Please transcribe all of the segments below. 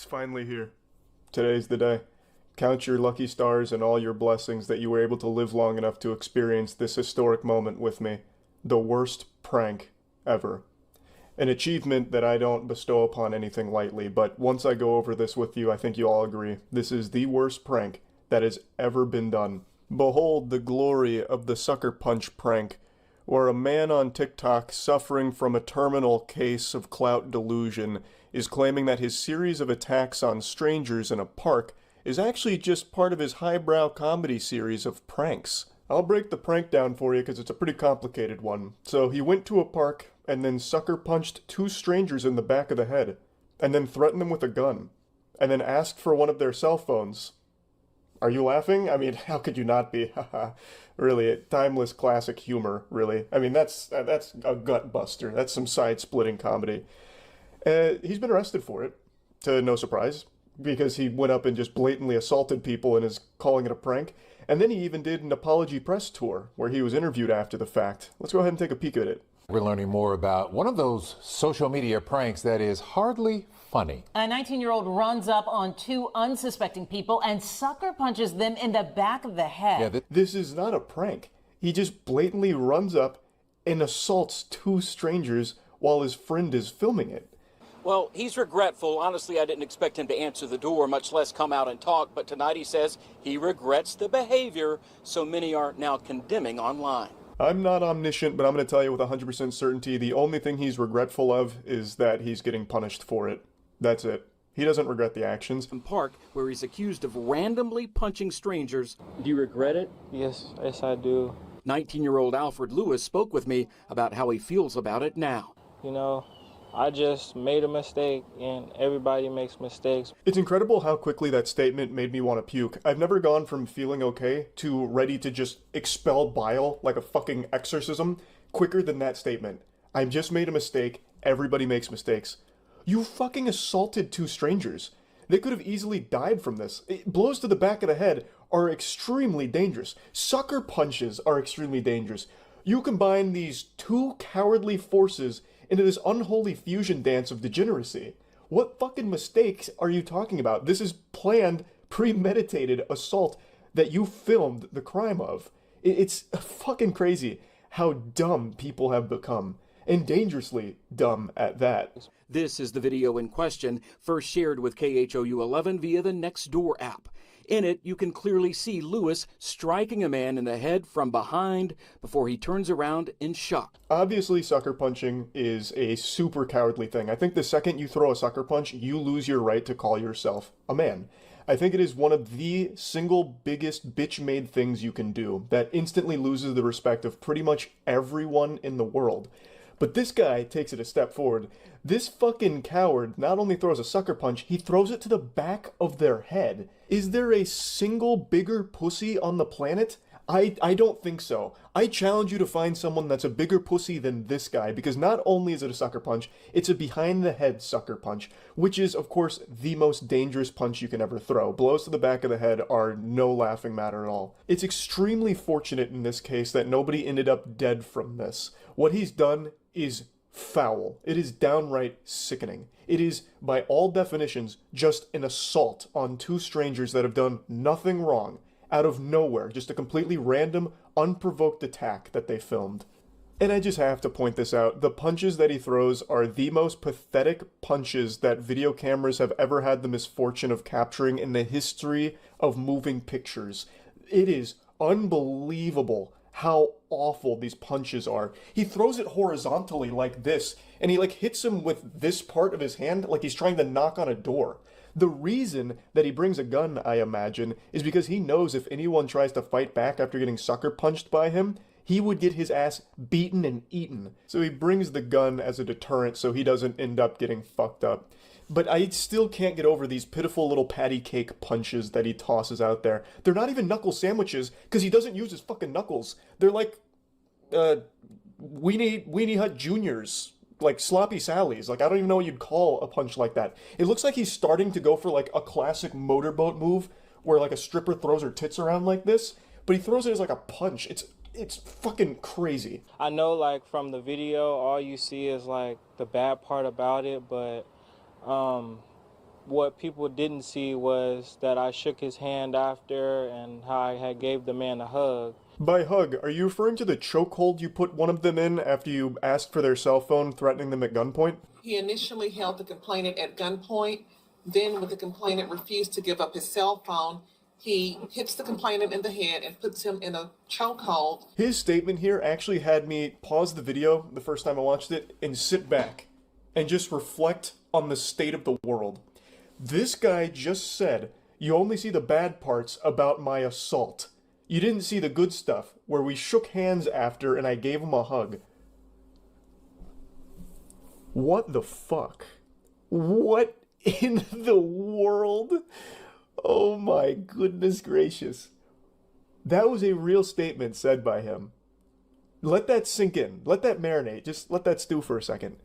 finally here. Today's the day. Count your lucky stars and all your blessings that you were able to live long enough to experience this historic moment with me. The worst prank ever. An achievement that I don't bestow upon anything lightly, but once I go over this with you, I think you all agree. This is the worst prank that has ever been done. Behold the glory of the sucker punch prank, where a man on TikTok suffering from a terminal case of clout delusion is claiming that his series of attacks on strangers in a park is actually just part of his highbrow comedy series of pranks. I'll break the prank down for you because it's a pretty complicated one. So he went to a park and then sucker punched two strangers in the back of the head, and then threatened them with a gun, and then asked for one of their cell phones. Are you laughing? I mean, how could you not be? Haha. Really, timeless classic humor, really. I mean, that's a gut buster. That's some side-splitting comedy. He's been arrested for it, to no surprise, because he went up and just blatantly assaulted people and is calling it a prank. And then he even did an apology press tour, where he was interviewed after the fact. Let's go ahead and take a peek at it. We're learning more about one of those social media pranks that is hardly funny. A 19-year-old runs up on two unsuspecting people and sucker punches them in the back of the head. Yeah, this is not a prank. He just blatantly runs up and assaults two strangers while his friend is filming it. Well, he's regretful. Honestly, I didn't expect him to answer the door, much less come out and talk. But tonight he says he regrets the behavior so many are now condemning online. I'm not omniscient, but I'm going to tell you with 100% certainty, the only thing he's regretful of is that he's getting punished for it. That's it. He doesn't regret the actions. Park, where he's accused of randomly punching strangers. Do you regret it? Yes, I do. 19-year-old Alfred Lewis spoke with me about how he feels about it now. You know, I just made a mistake, and everybody makes mistakes. It's incredible how quickly that statement made me want to puke. I've never gone from feeling okay to ready to just expel bile like a fucking exorcism quicker than that statement. I've just made a mistake. Everybody makes mistakes. You fucking assaulted two strangers. They could have easily died from this. Blows to the back of the head are extremely dangerous. Sucker punches are extremely dangerous. You combine these two cowardly forces into this unholy fusion dance of degeneracy. What fucking mistakes are you talking about? This is planned, premeditated assault that you filmed the crime of. It's fucking crazy how dumb people have become, and dangerously dumb at that. This is the video in question, first shared with KHOU 11 via the Nextdoor app. In it, you can clearly see Lewis striking a man in the head from behind before he turns around in shock. Obviously, sucker punching is a super cowardly thing. I think the second you throw a sucker punch, you lose your right to call yourself a man. I think it is one of the single biggest bitch-made things you can do that instantly loses the respect of pretty much everyone in the world. But this guy takes it a step forward. This fucking coward not only throws a sucker punch, he throws it to the back of their head. Is there a single bigger pussy on the planet? I don't think so. I challenge you to find someone that's a bigger pussy than this guy, because not only is it a sucker punch, it's a behind-the-head sucker punch, which is, of course, the most dangerous punch you can ever throw. Blows to the back of the head are no laughing matter at all. It's extremely fortunate in this case that nobody ended up dead from this. What he's done is foul. It is downright sickening. It is, by all definitions, just an assault on two strangers that have done nothing wrong, out of nowhere, just a completely random, unprovoked attack that they filmed. And I just have to point this out, the punches that he throws are the most pathetic punches that video cameras have ever had the misfortune of capturing in the history of moving pictures. It is unbelievable how awful these punches are. He throws it horizontally like this, and he like hits him with this part of his hand like he's trying to knock on a door. The reason that he brings a gun, I imagine, is because he knows if anyone tries to fight back after getting sucker punched by him, he would get his ass beaten and eaten. So he brings the gun as a deterrent so he doesn't end up getting fucked up. But I still can't get over these pitiful little patty cake punches that he tosses out there. They're not even knuckle sandwiches, because he doesn't use his fucking knuckles. They're like, Weenie Hut Juniors. Like Sloppy Sally's. Like, I don't even know what you'd call a punch like that. It looks like he's starting to go for like a classic motorboat move, where like a stripper throws her tits around like this, but he throws it as like a punch. It's fucking crazy. I know, like, from the video, all you see is like the bad part about it, but what people didn't see was that I shook his hand after and how I had gave the man a hug. By hug, are you referring to the chokehold you put one of them in after you asked for their cell phone, threatening them at gunpoint? He initially held the complainant at gunpoint. Then, when the complainant refused to give up his cell phone, he hits the complainant in the head and puts him in a chokehold. His statement here actually had me pause the video the first time I watched it and sit back and just reflect on the state of the world. This guy just said, you only see the bad parts about my assault. You didn't see the good stuff, where we shook hands after and I gave him a hug. What the fuck? What in the world? Oh my goodness gracious. That was a real statement said by him. Let that sink in. Let that marinate. Just let that stew for a second.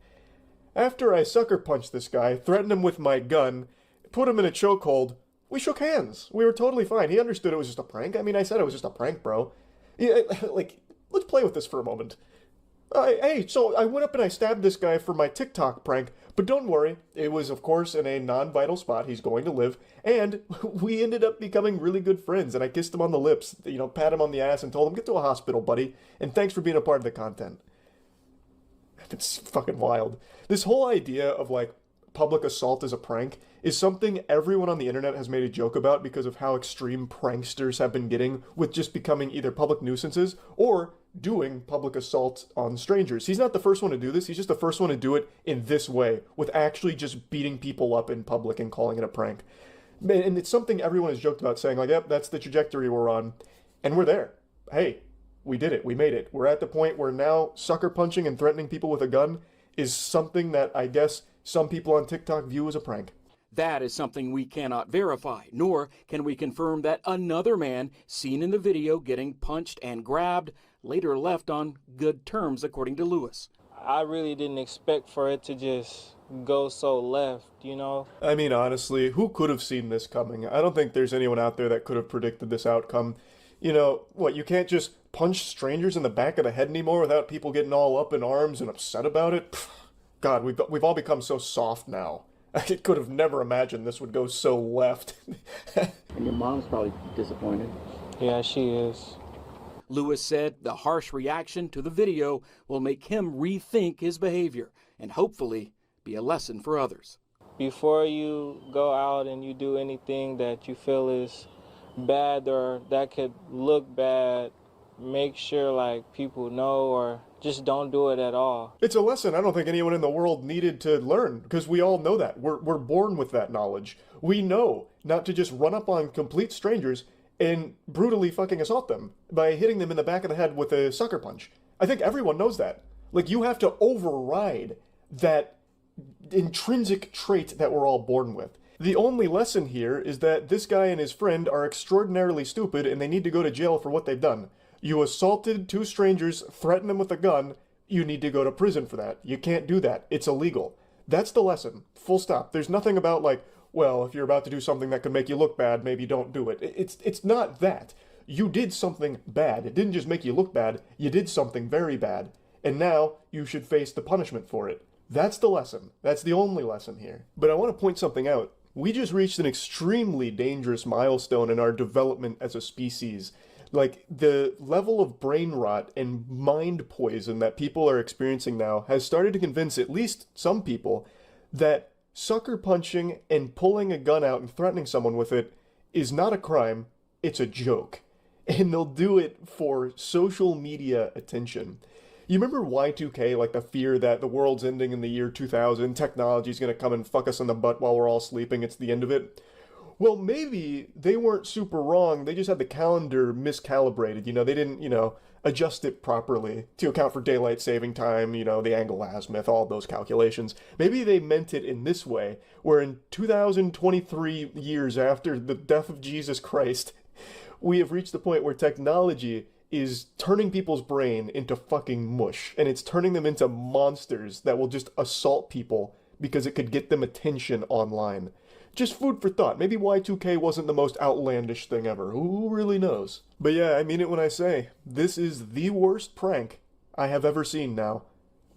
After I sucker punched this guy, threatened him with my gun, put him in a chokehold, we shook hands. We were totally fine. He understood it was just a prank. I mean, I said it was just a prank, bro. Yeah, like, let's play with this for a moment. Hey, so I went up and I stabbed this guy for my TikTok prank, but don't worry, it was, of course, in a non-vital spot. He's going to live, and we ended up becoming really good friends, and I kissed him on the lips, you know, pat him on the ass and told him, get to a hospital, buddy, and thanks for being a part of the content. It's fucking wild. This whole idea of, like, public assault as a prank is something everyone on the internet has made a joke about because of how extreme pranksters have been getting with just becoming either public nuisances or doing public assault on strangers. He's not the first one to do this, he's just the first one to do it in this way, with actually just beating people up in public and calling it a prank. And it's something everyone has joked about, saying like, yep, that's the trajectory we're on, and we're there. Hey, we did it, we made it. We're at the point where now sucker punching and threatening people with a gun is something that I guess some people on TikTok view as a prank. That is something we cannot verify, nor can we confirm that another man seen in the video getting punched and grabbed later left on good terms, according to Lewis. I really didn't expect for it to just go so left, you know? I mean, honestly, who could have seen this coming? I don't think there's anyone out there that could have predicted this outcome. You know, what, you can't just punch strangers in the back of the head anymore without people getting all up in arms and upset about it? Pfft. God, we've all become so soft now. I could have never imagined this would go so left. And your mom's probably disappointed. Yeah, she is. Lewis said the harsh reaction to the video will make him rethink his behavior and hopefully be a lesson for others. Before you go out and you do anything that you feel is bad or that could look bad, make sure like people know, or just don't do it at all. It's a lesson I don't think anyone in the world needed to learn, because we all know that. We're born with that knowledge. We know not to just run up on complete strangers and brutally fucking assault them by hitting them in the back of the head with a sucker punch. I think everyone knows that. Like, you have to override that intrinsic trait that we're all born with. The only lesson here is that this guy and his friend are extraordinarily stupid and they need to go to jail for what they've done. You assaulted two strangers, threatened them with a gun, you need to go to prison for that. You can't do that. It's illegal. That's the lesson. Full stop. There's nothing about like, well, if you're about to do something that could make you look bad, maybe don't do it. It's not that. You did something bad. It didn't just make you look bad, you did something very bad. And now you should face the punishment for it. That's the lesson. That's the only lesson here. But I want to point something out. We just reached an extremely dangerous milestone in our development as a species. Like, the level of brain rot and mind poison that people are experiencing now has started to convince at least some people that sucker punching and pulling a gun out and threatening someone with it is not a crime, it's a joke. And they'll do it for social media attention. You remember Y2K, like the fear that the world's ending in the year 2000, technology's gonna come and fuck us in the butt while we're all sleeping, it's the end of it? Well, maybe they weren't super wrong, they just had the calendar miscalibrated, you know, they didn't, you know, adjust it properly to account for daylight saving time, you know, the angle azimuth, all those calculations. Maybe they meant it in this way, where in 2023 years after the death of Jesus Christ, we have reached the point where technology is turning people's brain into fucking mush, and it's turning them into monsters that will just assault people because it could get them attention online. Just food for thought. Maybe Y2K wasn't the most outlandish thing ever. Who really knows? But yeah, I mean it when I say, this is the worst prank I have ever seen now.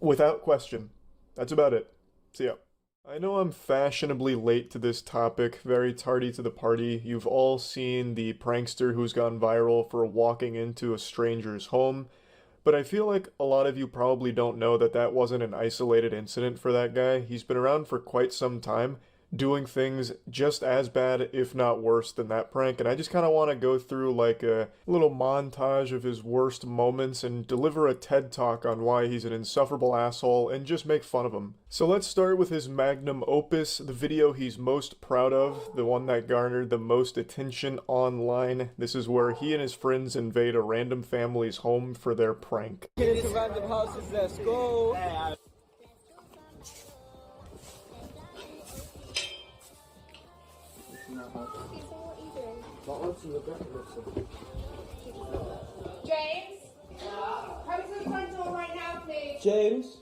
Without question. That's about it. See ya. I know I'm fashionably late to this topic, very tardy to the party. You've all seen the prankster who's gone viral for walking into a stranger's home, but I feel like a lot of you probably don't know that that wasn't an isolated incident for that guy. He's been around for quite some time, doing things just as bad, if not worse, than that prank. And I just kind of want to go through like a little montage of his worst moments and deliver a TED talk on why he's an insufferable asshole and just make fun of him. So let's start with his magnum opus, the video he's most proud of, the one that garnered the most attention online. This is where he and his friends invade a random family's home for their prank. Get into random houses, let's go! James? Come to the front door right now, please. James?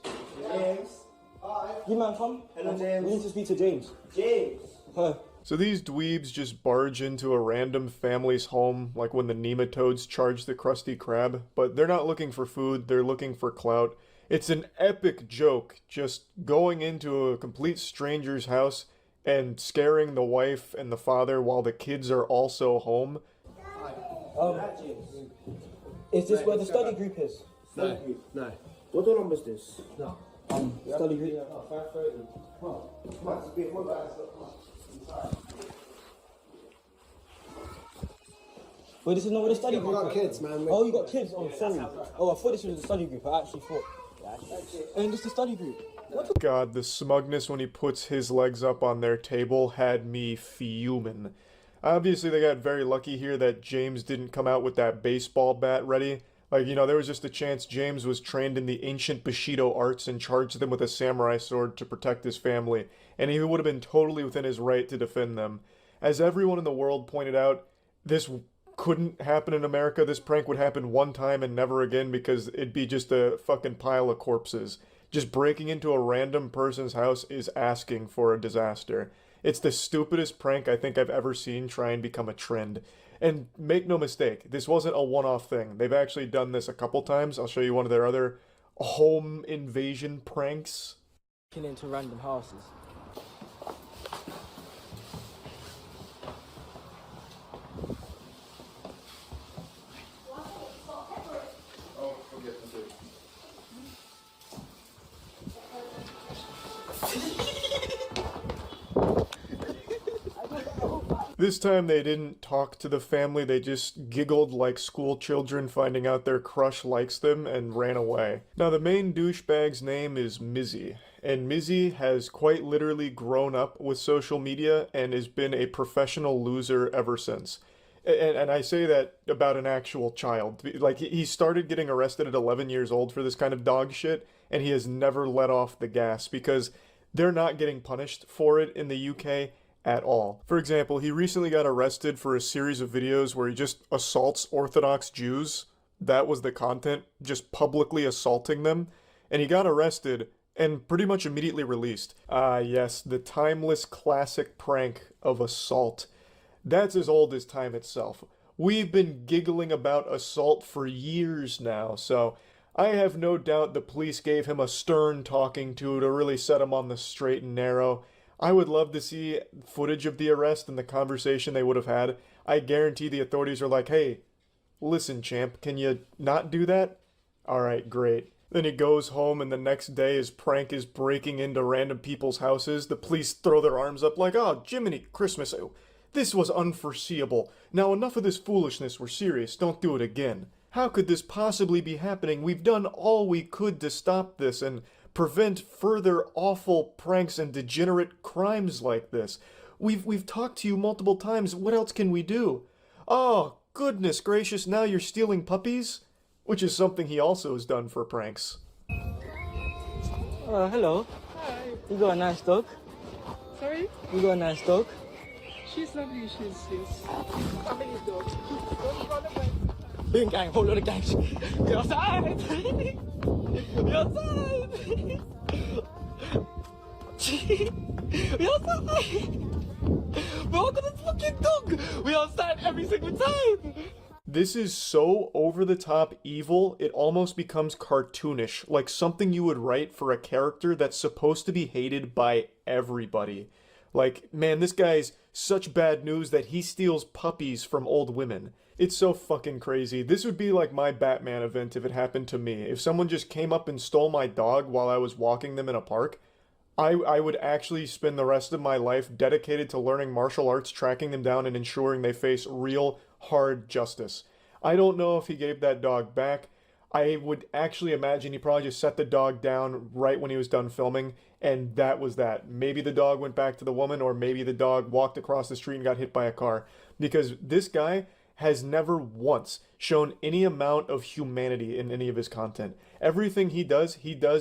You man, come. Hello, James. We need to speak to James. James. Huh. So these dweebs just barge into a random family's home, like when the nematodes charge the Krusty Krab, but they're not looking for food, they're looking for clout. It's an epic joke, just going into a complete stranger's house and scaring the wife and the father while the kids are also home. Is this where the study group is? No. No. What door number is this? No. Study group? 5:30. Wait, this is not where the study group is? I got kids, man. Oh, you got kids? Oh, sorry. Oh, I thought this was the study group. I actually thought. And this is the study group. God, the smugness when he puts his legs up on their table had me fuming. Obviously, they got very lucky here that James didn't come out with that baseball bat ready. Like, you know, there was just a chance James was trained in the ancient Bushido arts and charged them with a samurai sword to protect his family, and he would have been totally within his right to defend them. As everyone in the world pointed out, this couldn't happen in America. This prank would happen one time and never again because it'd be just a fucking pile of corpses. Just breaking into a random person's house is asking for a disaster. It's the stupidest prank I think I've ever seen try and become a trend. And make no mistake, this wasn't a one-off thing. They've actually done this a couple times. I'll show you one of their other home invasion pranks. Into random houses. This time they didn't talk to the family, they just giggled like school children finding out their crush likes them and ran away. Now the main douchebag's name is Mizzy, and Mizzy has quite literally grown up with social media and has been a professional loser ever since. And I say that about an actual child. Like, he started getting arrested at 11 years old for this kind of dog shit, and he has never let off the gas because they're not getting punished for it in the UK at all. For example, he recently got arrested for a series of videos where he just assaults Orthodox Jews. That was the content, just publicly assaulting them. And he got arrested and pretty much immediately released. Ah, yes, the timeless classic prank of assault. That's as old as time itself. We've been giggling about assault for years now, so I have no doubt the police gave him a stern talking to really set him on the straight and narrow. I would love to see footage of the arrest and the conversation they would have had. I guarantee the authorities are like, hey, listen, champ, can you not do that? Alright, great. Then he goes home and the next day his prank is breaking into random people's houses. The police throw their arms up like, oh, Jiminy Christmas, this was unforeseeable. Now enough of this foolishness, we're serious, don't do it again. How could this possibly be happening? We've done all we could to stop this and prevent further awful pranks and degenerate crimes like this. We've talked to you multiple times. What else can we do? Oh, goodness gracious, now you're stealing puppies? Which is something he also has done for pranks. Hello. Hi. You got a nice dog? Sorry? You got a nice dog? She's lovely, she's family dog. Big gang, whole lot of gangs. We're outside! We're outside! We're outside! We're all gonna fucking dog! We're outside every single time! This is so over-the-top evil, it almost becomes cartoonish, like something you would write for a character that's supposed to be hated by everybody. Like, man, this guy's such bad news that he steals puppies from old women. It's so fucking crazy. This would be like my Batman event if it happened to me. If someone just came up and stole my dog while I was walking them in a park, I would actually spend the rest of my life dedicated to learning martial arts, tracking them down, and ensuring they face real, hard justice. I don't know if he gave that dog back. I would actually imagine he probably just set the dog down right when he was done filming, and that was that. Maybe the dog went back to the woman, or maybe the dog walked across the street and got hit by a car. Because this guy has never once shown any amount of humanity in any of his content. Everything he does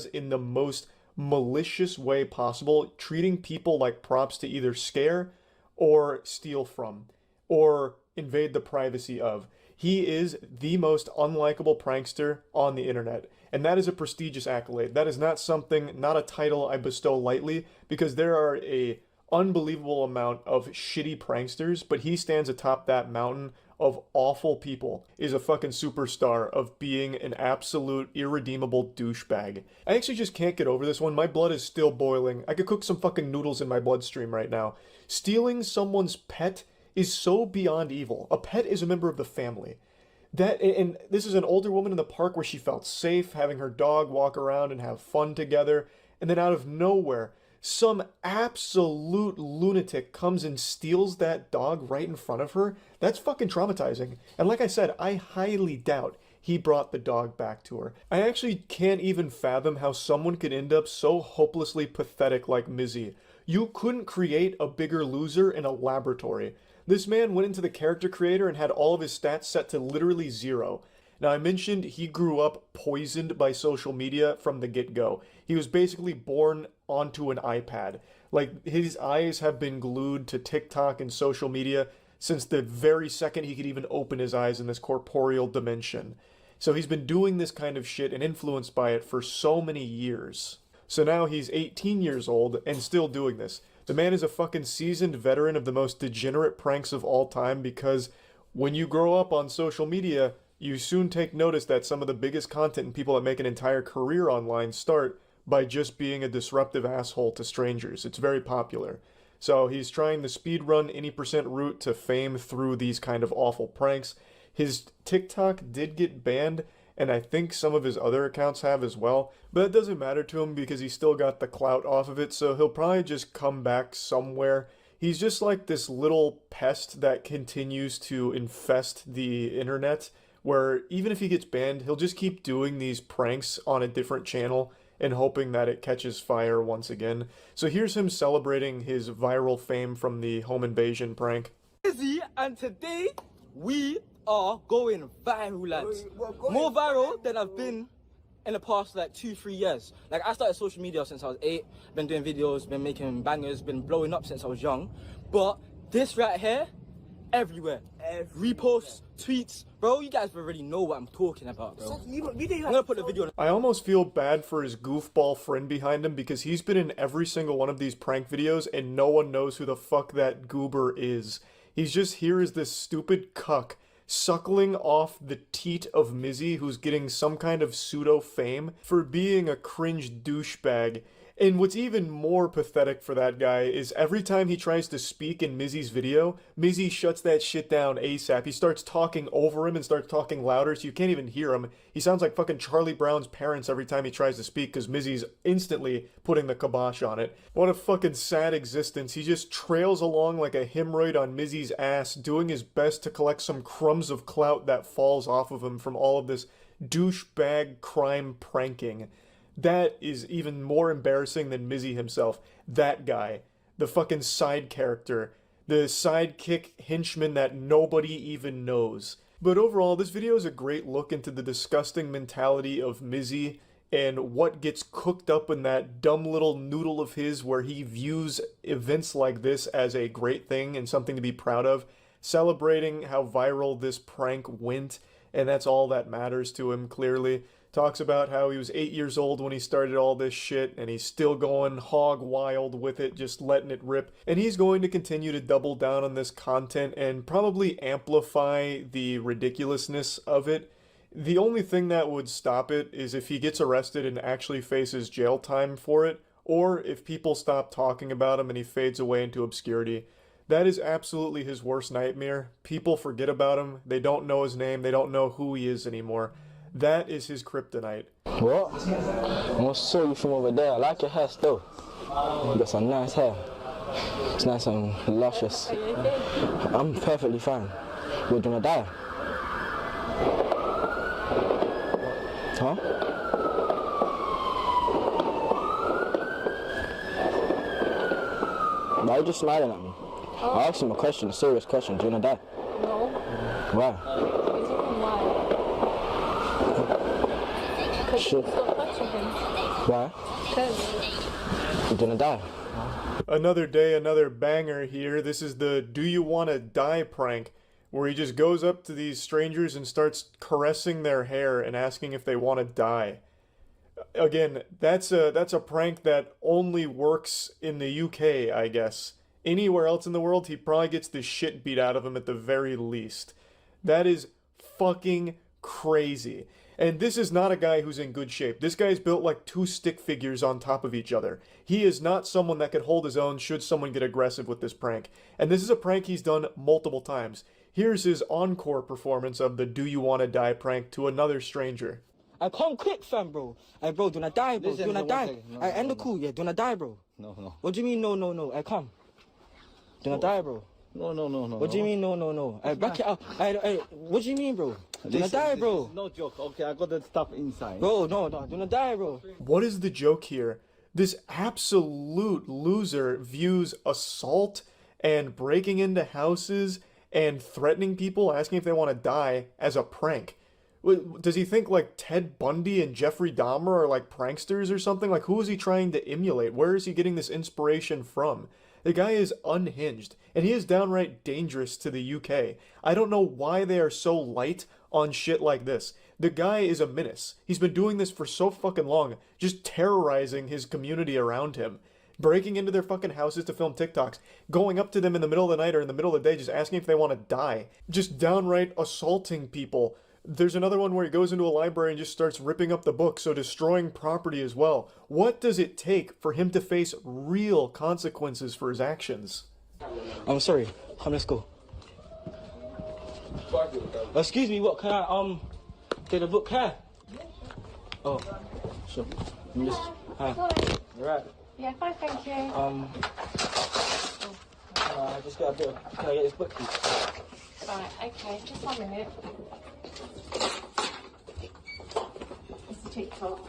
in the most malicious way possible, treating people like props to either scare or steal from or invade the privacy of. He is the most unlikable prankster on the internet, and that is a prestigious accolade. That is not a title I bestow lightly, because there are a unbelievable amount of shitty pranksters, but he stands atop that mountain of awful people, is a fucking superstar of being an absolute irredeemable douchebag. I actually just can't get over this one. My blood is still boiling. I could cook some fucking noodles in my bloodstream right now. Stealing someone's pet is so beyond evil. A pet is a member of the family. And this is an older woman in the park where she felt safe having her dog walk around and have fun together, and then out of nowhere, some absolute lunatic comes and steals that dog right in front of her. That's fucking traumatizing. And like I said, I highly doubt he brought the dog back to her. I actually can't even fathom how someone could end up so hopelessly pathetic like Mizzy. You couldn't create a bigger loser in a laboratory. This man went into the character creator and had all of his stats set to literally 0. Now, I mentioned he grew up poisoned by social media from the get-go. He was basically born onto an iPad. Like, his eyes have been glued to TikTok and social media since the very second he could even open his eyes in this corporeal dimension. So he's been doing this kind of shit and influenced by it for so many years. So now he's 18 years old and still doing this. The man is a fucking seasoned veteran of the most degenerate pranks of all time, because when you grow up on social media, you soon take notice that some of the biggest content and people that make an entire career online start by just being a disruptive asshole to strangers. It's very popular. So he's trying the speedrun any percent route to fame through these kind of awful pranks. His TikTok did get banned, and I think some of his other accounts have as well, but it doesn't matter to him because he's still got the clout off of it, so he'll probably just come back somewhere. He's just like this little pest that continues to infest the internet, where even if he gets banned, he'll just keep doing these pranks on a different channel and hoping that it catches fire once again. So here's him celebrating his viral fame from the home invasion prank. And today we are going viral, lads. More viral than I've been in the past like 2-3 years. Like, I started social media since I was 8, been doing videos, been making bangers, been blowing up since I was young. But this right here, everywhere. Reposts, tweets, bro, you guys already know what I'm talking about, bro. I'm gonna put the video on. I almost feel bad for his goofball friend behind him, because he's been in every single one of these prank videos and no one knows who the fuck that goober is. He's just here as this stupid cuck suckling off the teat of Mizzy, who's getting some kind of pseudo fame for being a cringe douchebag. And what's even more pathetic for that guy is every time he tries to speak in Mizzy's video, Mizzy shuts that shit down ASAP. He starts talking over him and starts talking louder so you can't even hear him. He sounds like fucking Charlie Brown's parents every time he tries to speak, because Mizzy's instantly putting the kibosh on it. What a fucking sad existence. He just trails along like a hemorrhoid on Mizzy's ass, doing his best to collect some crumbs of clout that falls off of him from all of this douchebag crime pranking. That is even more embarrassing than Mizzy himself. That guy. The fucking side character. The sidekick henchman that nobody even knows. But overall, this video is a great look into the disgusting mentality of Mizzy and what gets cooked up in that dumb little noodle of his, where he views events like this as a great thing and something to be proud of, celebrating how viral this prank went, and that's all that matters to him, clearly. talks about how he was 8 years old when he started all this shit, and he's still going hog wild with it, just letting it rip. And he's going to continue to double down on this content and probably amplify the ridiculousness of it. The only thing that would stop it is if he gets arrested and actually faces jail time for it, or if people stop talking about him and he fades away into obscurity. That is absolutely his worst nightmare. People forget about him, they don't know his name, they don't know who he is anymore. That is his kryptonite. What? I must saw you from over there. I like your hair still. You got some nice hair. It's nice and luscious. I'm perfectly fine. We're gonna die. Huh? Why are you just smiling at me? I asked him a question, a serious question. Do you wanna die? No. Why? It's even why. Because you stop touching him. Why? Because You're gonna die. Another day, another banger here. This is the Do You Wanna Die prank, where he just goes up to these strangers and starts caressing their hair and asking if they want to die. Again, that's a prank that only works in the UK, I guess. Anywhere else in the world, he probably gets the shit beat out of him at the very least. That is fucking crazy. And this is not a guy who's in good shape. This guy's built like two stick figures on top of each other. He is not someone that could hold his own should someone get aggressive with this prank. And this is a prank he's done multiple times. Here's his encore performance of the Do You Wanna Die prank to another stranger. I come quick, fam, bro. Hey, bro, do not die, bro. Listen, Do not one die. second. No, I no, end no, the cool, yeah. Do not die, bro. No. What do you mean, no? I come. Do not die, bro. No. What do you mean, no? I back it up. What do you mean, bro? Do not die, bro. No joke. Okay, I got the stuff inside. Bro, no. Do not die, bro. What is the joke here? This absolute loser views assault and breaking into houses and threatening people, asking if they want to die, as a prank. Does he think like Ted Bundy and Jeffrey Dahmer are like pranksters or something? Like, who is he trying to emulate? Where is he getting this inspiration from? The guy is unhinged, and he is downright dangerous to the UK. I don't know why they are so light on shit like this. The guy is a menace. He's been doing this for so fucking long, just terrorizing his community around him. Breaking into their fucking houses to film TikToks, going up to them in the middle of the night or in the middle of the day just asking if they want to die. Just downright assaulting people. There's another one where he goes into a library and just starts ripping up the book, so destroying property as well. What does it take for him to face real consequences for his actions? I'm sorry. Come, let's go. Excuse me, what can I get the book here? Oh, sure. Hi. You right? yeah, fine, thank you. I just got a bit of, can I get this book, please? Right, okay, just 1 minute. It's a TikTok.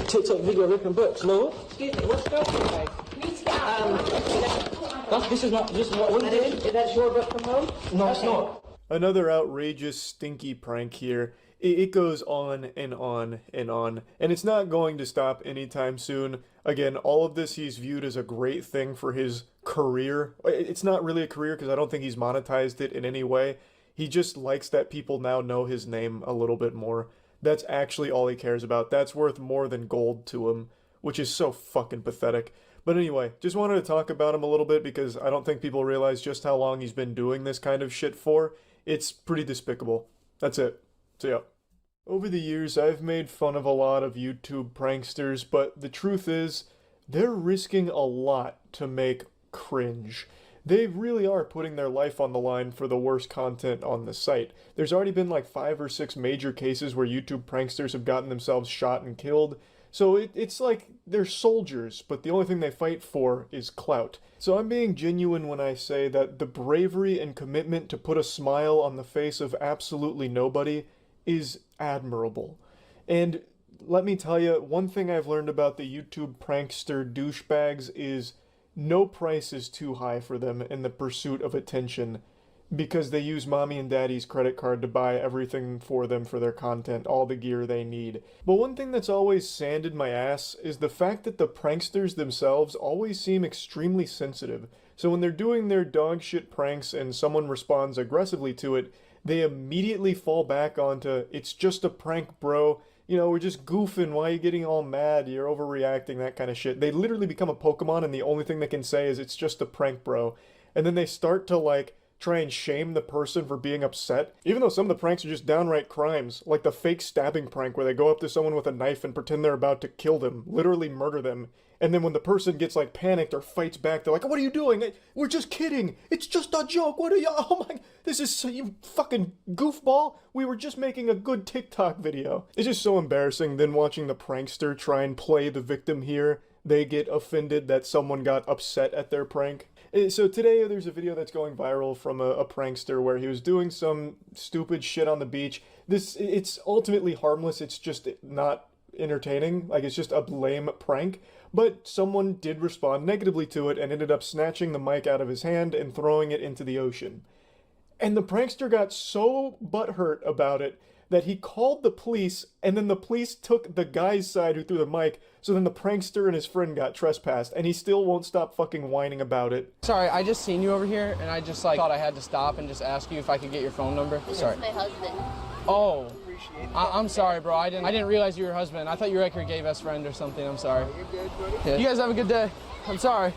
TikTok video ripping books, no? Excuse me, what's going on? You need to get out. This is not, what is it? That's your book from home? No, it's not. Another outrageous, stinky prank here. It goes on and on and on, and it's not going to stop anytime soon. Again, all of this he's viewed as a great thing for his career. It's not really a career because I don't think he's monetized it in any way. He just likes that people now know his name a little bit more. That's actually all he cares about. That's worth more than gold to him, which is so fucking pathetic. But anyway, just wanted to talk about him a little bit because I don't think people realize just how long he's been doing this kind of shit for. It's pretty despicable. That's it. So yeah. Over the years, I've made fun of a lot of YouTube pranksters, but the truth is, they're risking a lot to make cringe. They really are putting their life on the line for the worst content on the site. There's already been like 5 or 6 major cases where YouTube pranksters have gotten themselves shot and killed. So it's like they're soldiers, but the only thing they fight for is clout. So I'm being genuine when I say that the bravery and commitment to put a smile on the face of absolutely nobody is admirable. And let me tell you, one thing I've learned about the YouTube prankster douchebags is no price is too high for them in the pursuit of attention. because they use mommy and daddy's credit card to buy everything for them for their content, all the gear they need. But one thing that's always sanded my ass is the fact that the pranksters themselves always seem extremely sensitive. So when they're doing their dog shit pranks and someone responds aggressively to it, they immediately fall back onto, it's just a prank, bro. You know, we're just goofing. Why are you getting all mad? You're overreacting, that kind of shit. They literally become a Pokemon and the only thing they can say is, it's just a prank, bro. And then they start to, like, try and shame the person for being upset, even though some of the pranks are just downright crimes, like the fake stabbing prank where they go up to someone with a knife and pretend they're about to kill them, literally murder them, and then when the person gets like panicked or fights back, they're like, what are you doing? We're just kidding, it's just a joke, what are you, oh my, this is, you fucking goofball, we were just making a good TikTok video. It's just so embarrassing. Then watching the prankster try and play the victim here, they get offended that someone got upset at their prank. So today there's a video that's going viral from a prankster where he was doing some stupid shit on the beach. It's ultimately harmless, it's just not entertaining, like it's just a lame prank, but someone did respond negatively to it and ended up snatching the mic out of his hand and throwing it into the ocean. And the prankster got so butthurt about it that he called the police, and then the police took the guy's side who threw the mic, so then the prankster and his friend got trespassed, and he still won't stop fucking whining about it. Sorry, I just seen you over here, and I just thought I had to stop and just ask you if I could get your phone number. Sorry. That's my husband. Oh, I'm sorry, bro. I didn't realize you were your husband. I thought you were like your gay best friend or something. I'm sorry. You're good, buddy. Yeah. You guys have a good day. I'm sorry.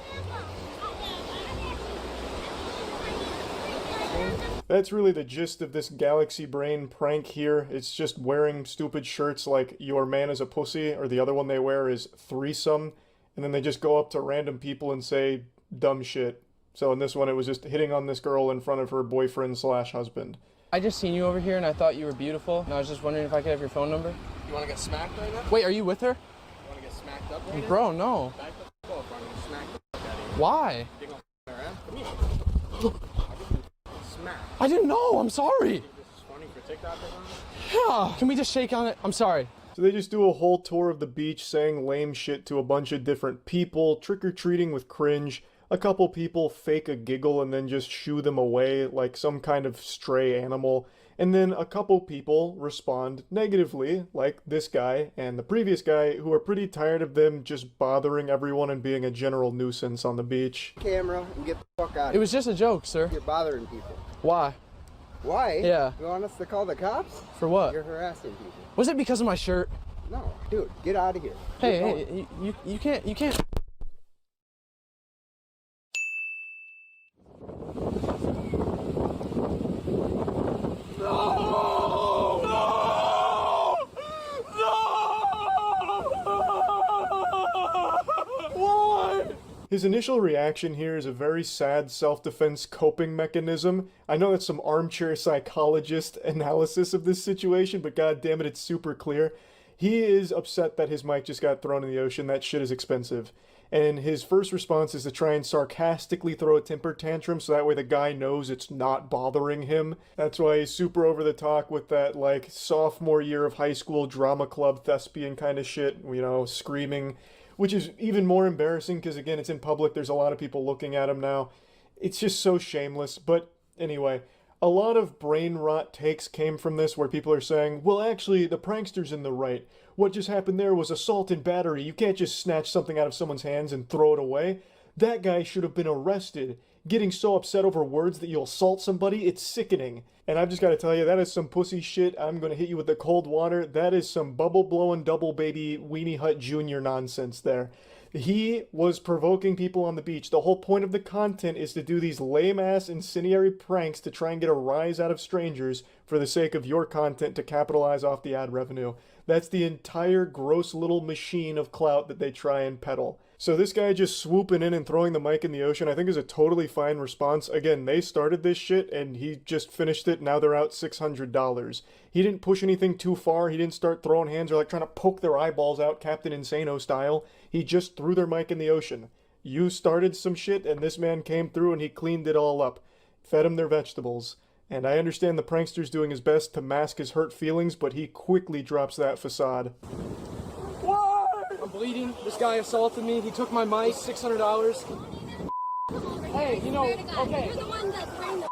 That's really the gist of this Galaxy Brain prank here. It's just wearing stupid shirts like your man is a pussy, or the other one they wear is threesome, and then they just go up to random people and say dumb shit. So in this one it was just hitting on this girl in front of her boyfriend slash husband. I just seen you over here and I thought you were beautiful, and I was just wondering if I could have your phone number. You want to get smacked right now? Wait, are you with her? You want to get smacked up right now? Bro, no. Back the fuck up, I'm going to smack the fuck out of you. Why? You're going to around? Come here. Smack. I didn't know. I'm sorry. This is funny for TikTok or something? Yeah. Can we just shake on it? I'm sorry. So they just do a whole tour of the beach saying lame shit to a bunch of different people, trick-or-treating with cringe. A couple people fake a giggle and then just shoo them away like some kind of stray animal. And then a couple people respond negatively, like this guy and the previous guy, who are pretty tired of them just bothering everyone and being a general nuisance on the beach. Camera and get the fuck out of It was just a joke, sir. You're bothering people. Why? Why? Yeah. You want us to call the cops? For what? You're harassing people. Was it because of my shirt? No, dude, get out of here. Hey, you can't. His initial reaction here is a very sad self-defense coping mechanism. I know that's some armchair psychologist analysis of this situation, but god damn it, it's super clear. He is upset that his mic just got thrown in the ocean. That shit is expensive. And his first response is to try and sarcastically throw a temper tantrum so that way the guy knows it's not bothering him. That's why he's super over the top with that, like, sophomore year of high school drama club thespian kind of shit, you know, screaming. Which is even more embarrassing because, again, it's in public. There's a lot of people looking at him now. It's just so shameless. But anyway, a lot of brain rot takes came from this where people are saying, well, actually, the prankster's in the right. What just happened there was assault and battery. You can't just snatch something out of someone's hands and throw it away. That guy should have been arrested. Getting so upset over words that you'll assault somebody, it's sickening. And I've just got to tell you, that is some pussy shit. I'm going to hit you with the cold water. That is some bubble-blowing double baby Weenie Hut Jr. nonsense there. He was provoking people on the beach. The whole point of the content is to do these lame-ass incendiary pranks to try and get a rise out of strangers for the sake of your content to capitalize off the ad revenue. That's the entire gross little machine of clout that they try and peddle. So this guy just swooping in and throwing the mic in the ocean, I think is a totally fine response. Again, they started this shit and he just finished it. Now they're out $600. He didn't push anything too far. He didn't start throwing hands or like trying to poke their eyeballs out Captain Insano style. He just threw their mic in the ocean. You started some shit and this man came through and he cleaned it all up. Fed them their vegetables. And I understand the prankster's doing his best to mask his hurt feelings, but he quickly drops that facade. I'm bleeding. This guy assaulted me. He took my mic, $600. Hey, you know, okay. You're the one that framed the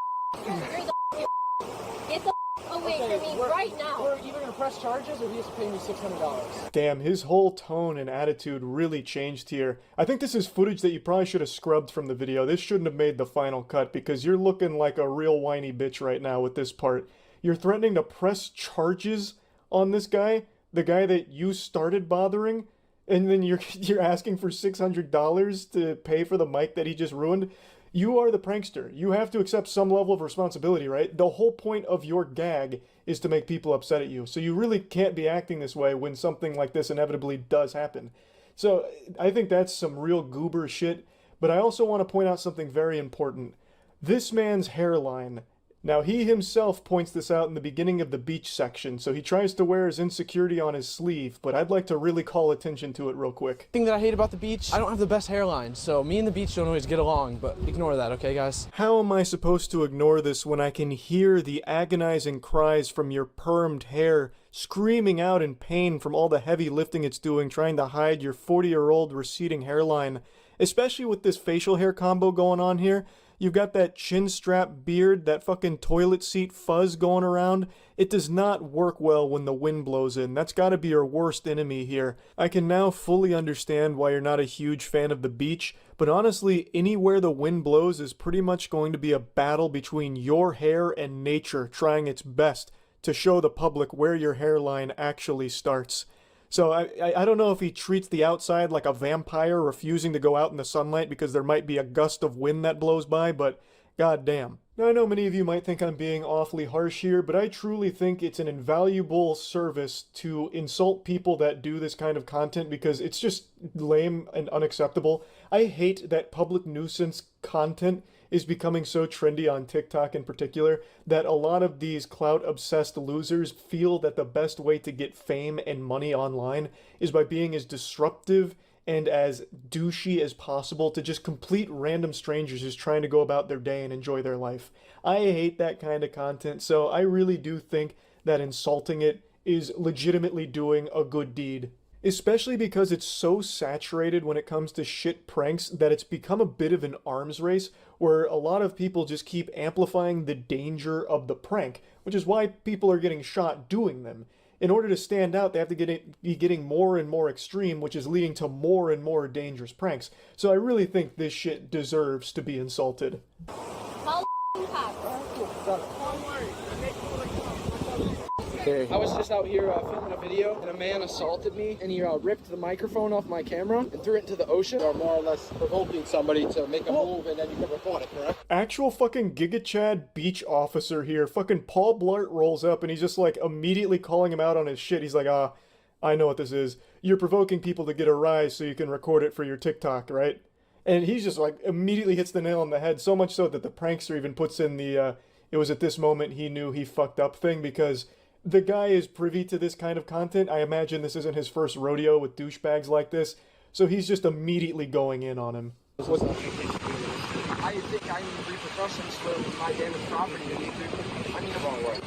after me right now. We're either gonna press charges or he has to pay me $600. Damn, his whole tone and attitude really changed here. I think this is footage that you probably should have scrubbed from the video. This shouldn't have made the final cut because you're looking like a real whiny bitch right now with this part. You're threatening to press charges on this guy, the guy that you started bothering, and then you're asking for $600 to pay for the mic that he just ruined. You are the prankster. You have to accept some level of responsibility, right? The whole point of your gag is to make people upset at you. So you really can't be acting this way when something like this inevitably does happen. So I think that's some real goober shit. But I also want to point out something very important. This man's hairline. Now, he himself points this out in the beginning of the beach section, so he tries to wear his insecurity on his sleeve, but I'd like to really call attention to it real quick. The thing that I hate about the beach, I don't have the best hairline, so me and the beach don't always get along, but ignore that, okay, guys? How am I supposed to ignore this when I can hear the agonizing cries from your permed hair, screaming out in pain from all the heavy lifting it's doing, trying to hide your 40-year-old receding hairline, especially with this facial hair combo going on here? You've got that chin strap beard, that fucking toilet seat fuzz going around. It does not work well when the wind blows in. That's gotta be your worst enemy here. I can now fully understand why you're not a huge fan of the beach, but honestly, anywhere the wind blows is pretty much going to be a battle between your hair and nature trying its best to show the public where your hairline actually starts. So I don't know if he treats the outside like a vampire refusing to go out in the sunlight because there might be a gust of wind that blows by, but goddamn. Now, I know many of you might think I'm being awfully harsh here, but I truly think it's an invaluable service to insult people that do this kind of content because it's just lame and unacceptable. I hate that public nuisance content is becoming so trendy on TikTok in particular that a lot of these clout-obsessed losers feel that the best way to get fame and money online is by being as disruptive and as douchey as possible to just complete random strangers just trying to go about their day and enjoy their life. I hate that kind of content, so I really do think that insulting it is legitimately doing a good deed. Especially because it's so saturated when it comes to shit pranks that it's become a bit of an arms race where a lot of people just keep amplifying the danger of the prank, which is why people are getting shot doing them. In order to stand out, they have to be getting more and more extreme, which is leading to more and more dangerous pranks. So I really think this shit deserves to be insulted. I was just out here filming a video, and a man assaulted me, and he ripped the microphone off my camera and threw it into the ocean. Or more or less provoking somebody to make a move, and then you can report it, correct? Actual fucking Giga Chad beach officer here. Fucking Paul Blart rolls up, and he's just like immediately calling him out on his shit. He's like, I know what this is. You're provoking people to get a rise so you can record it for your TikTok, right? And he's just like immediately hits the nail on the head, so much so that the prankster even puts in the, it was at this moment he knew he fucked up thing because the guy is privy to this kind of content. I imagine this isn't his first rodeo with douchebags like this, so he's just immediately going in on him. I think I need repercussions for my damaged property. I need a wrong word.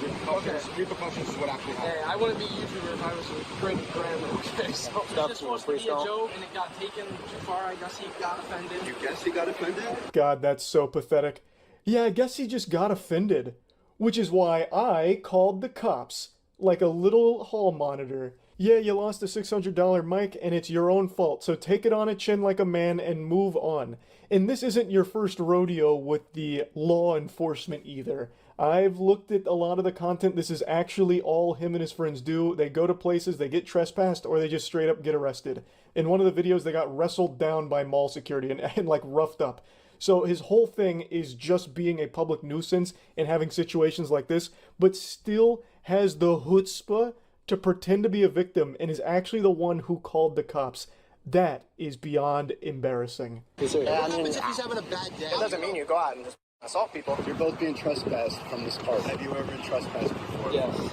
Repercussions is what I think. Hey, I wouldn't be a YouTuber if I was a great grammar, okay? So it's just supposed to be a joke, and it got taken too far. I guess he got offended. You guess he got offended? God, that's so pathetic. Yeah, I guess he just got offended. Which is why I called the cops, like a little hall monitor. Yeah, you lost a $600 mic and it's your own fault, so take it on a chin like a man and move on. And this isn't your first rodeo with the law enforcement either. I've looked at a lot of the content. This is actually all him and his friends do. They go to places, they get trespassed, or they just straight up get arrested. In one of the videos, they got wrestled down by mall security and like roughed up. So his whole thing is just being a public nuisance and having situations like this, but still has the chutzpah to pretend to be a victim and is actually the one who called the cops. That is beyond embarrassing. Yeah, I mean, if he's having a bad day, it doesn't mean you go out and just assault people. You're both being trespassed from this park. Have you ever been trespassed before? Yes.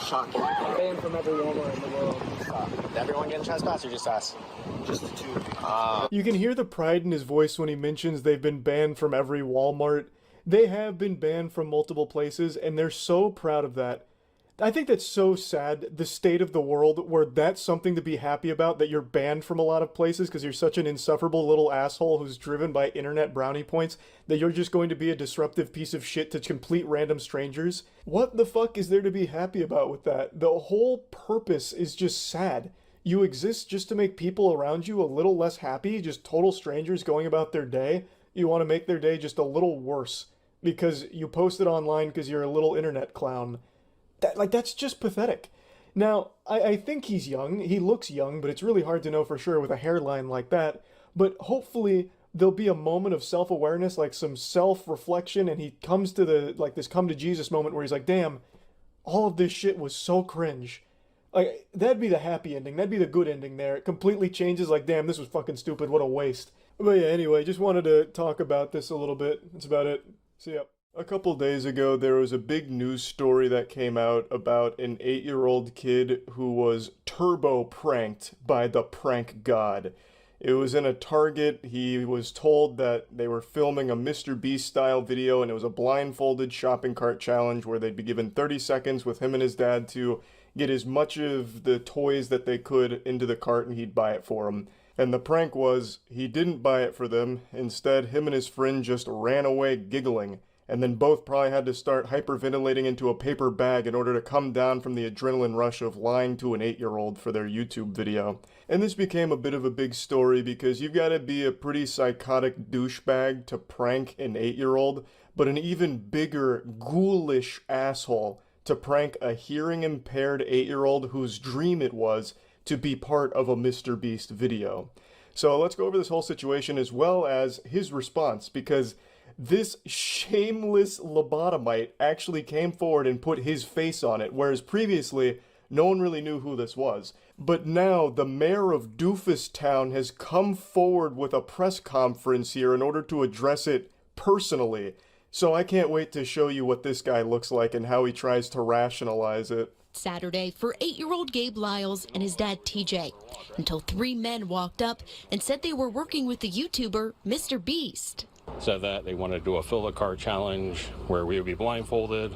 Shocking. I'm banned from every Walmart in the world. Is everyone getting trespassed or just us? Just the two of you. You can hear the pride in his voice when he mentions they've been banned from every Walmart. They have been banned from multiple places, and they're so proud of that. I think that's so sad, the state of the world, where that's something to be happy about, that you're banned from a lot of places because you're such an insufferable little asshole who's driven by internet brownie points, that you're just going to be a disruptive piece of shit to complete random strangers. What the fuck is there to be happy about with that? The whole purpose is just sad. You exist just to make people around you a little less happy, just total strangers going about their day. You want to make their day just a little worse because you post it online because you're a little internet clown. That's just pathetic. Now, I think he's young. He looks young, but it's really hard to know for sure with a hairline like that. But hopefully there'll be a moment of self-awareness, like some self-reflection, and he comes to this come to Jesus moment where he's like, damn, all of this shit was so cringe. Like, that'd be the happy ending. That'd be the good ending there. It completely changes, like, damn, this was fucking stupid. What a waste. But yeah, anyway, just wanted to talk about this a little bit. That's about it. See ya. A couple days ago, there was a big news story that came out about an 8-year-old kid who was turbo pranked by the prank god. It was in a Target. He was told that they were filming a Mr. Beast style video, and it was a blindfolded shopping cart challenge where they'd be given 30 seconds with him and his dad to get as much of the toys that they could into the cart, and he'd buy it for them. And the prank was, he didn't buy it for them. Instead, him and his friend just ran away giggling. And then both probably had to start hyperventilating into a paper bag in order to come down from the adrenaline rush of lying to an 8-year-old for their YouTube video. And this became a bit of a big story because you've got to be a pretty psychotic douchebag to prank an 8-year-old, but an even bigger, ghoulish asshole to prank a hearing-impaired 8-year-old whose dream it was to be part of a Mr. Beast video. So let's go over this whole situation as well as his response, because this shameless lobotomite actually came forward and put his face on it, whereas previously, no one really knew who this was. But now, the mayor of Doofus Town has come forward with a press conference here in order to address it personally. So I can't wait to show you what this guy looks like and how he tries to rationalize it. Saturday for 8-year-old Gabe Lyles and his dad TJ, until 3 men walked up and said they were working with the YouTuber Mr. Beast. Said that they wanted to do a fill the cart challenge where we would be blindfolded.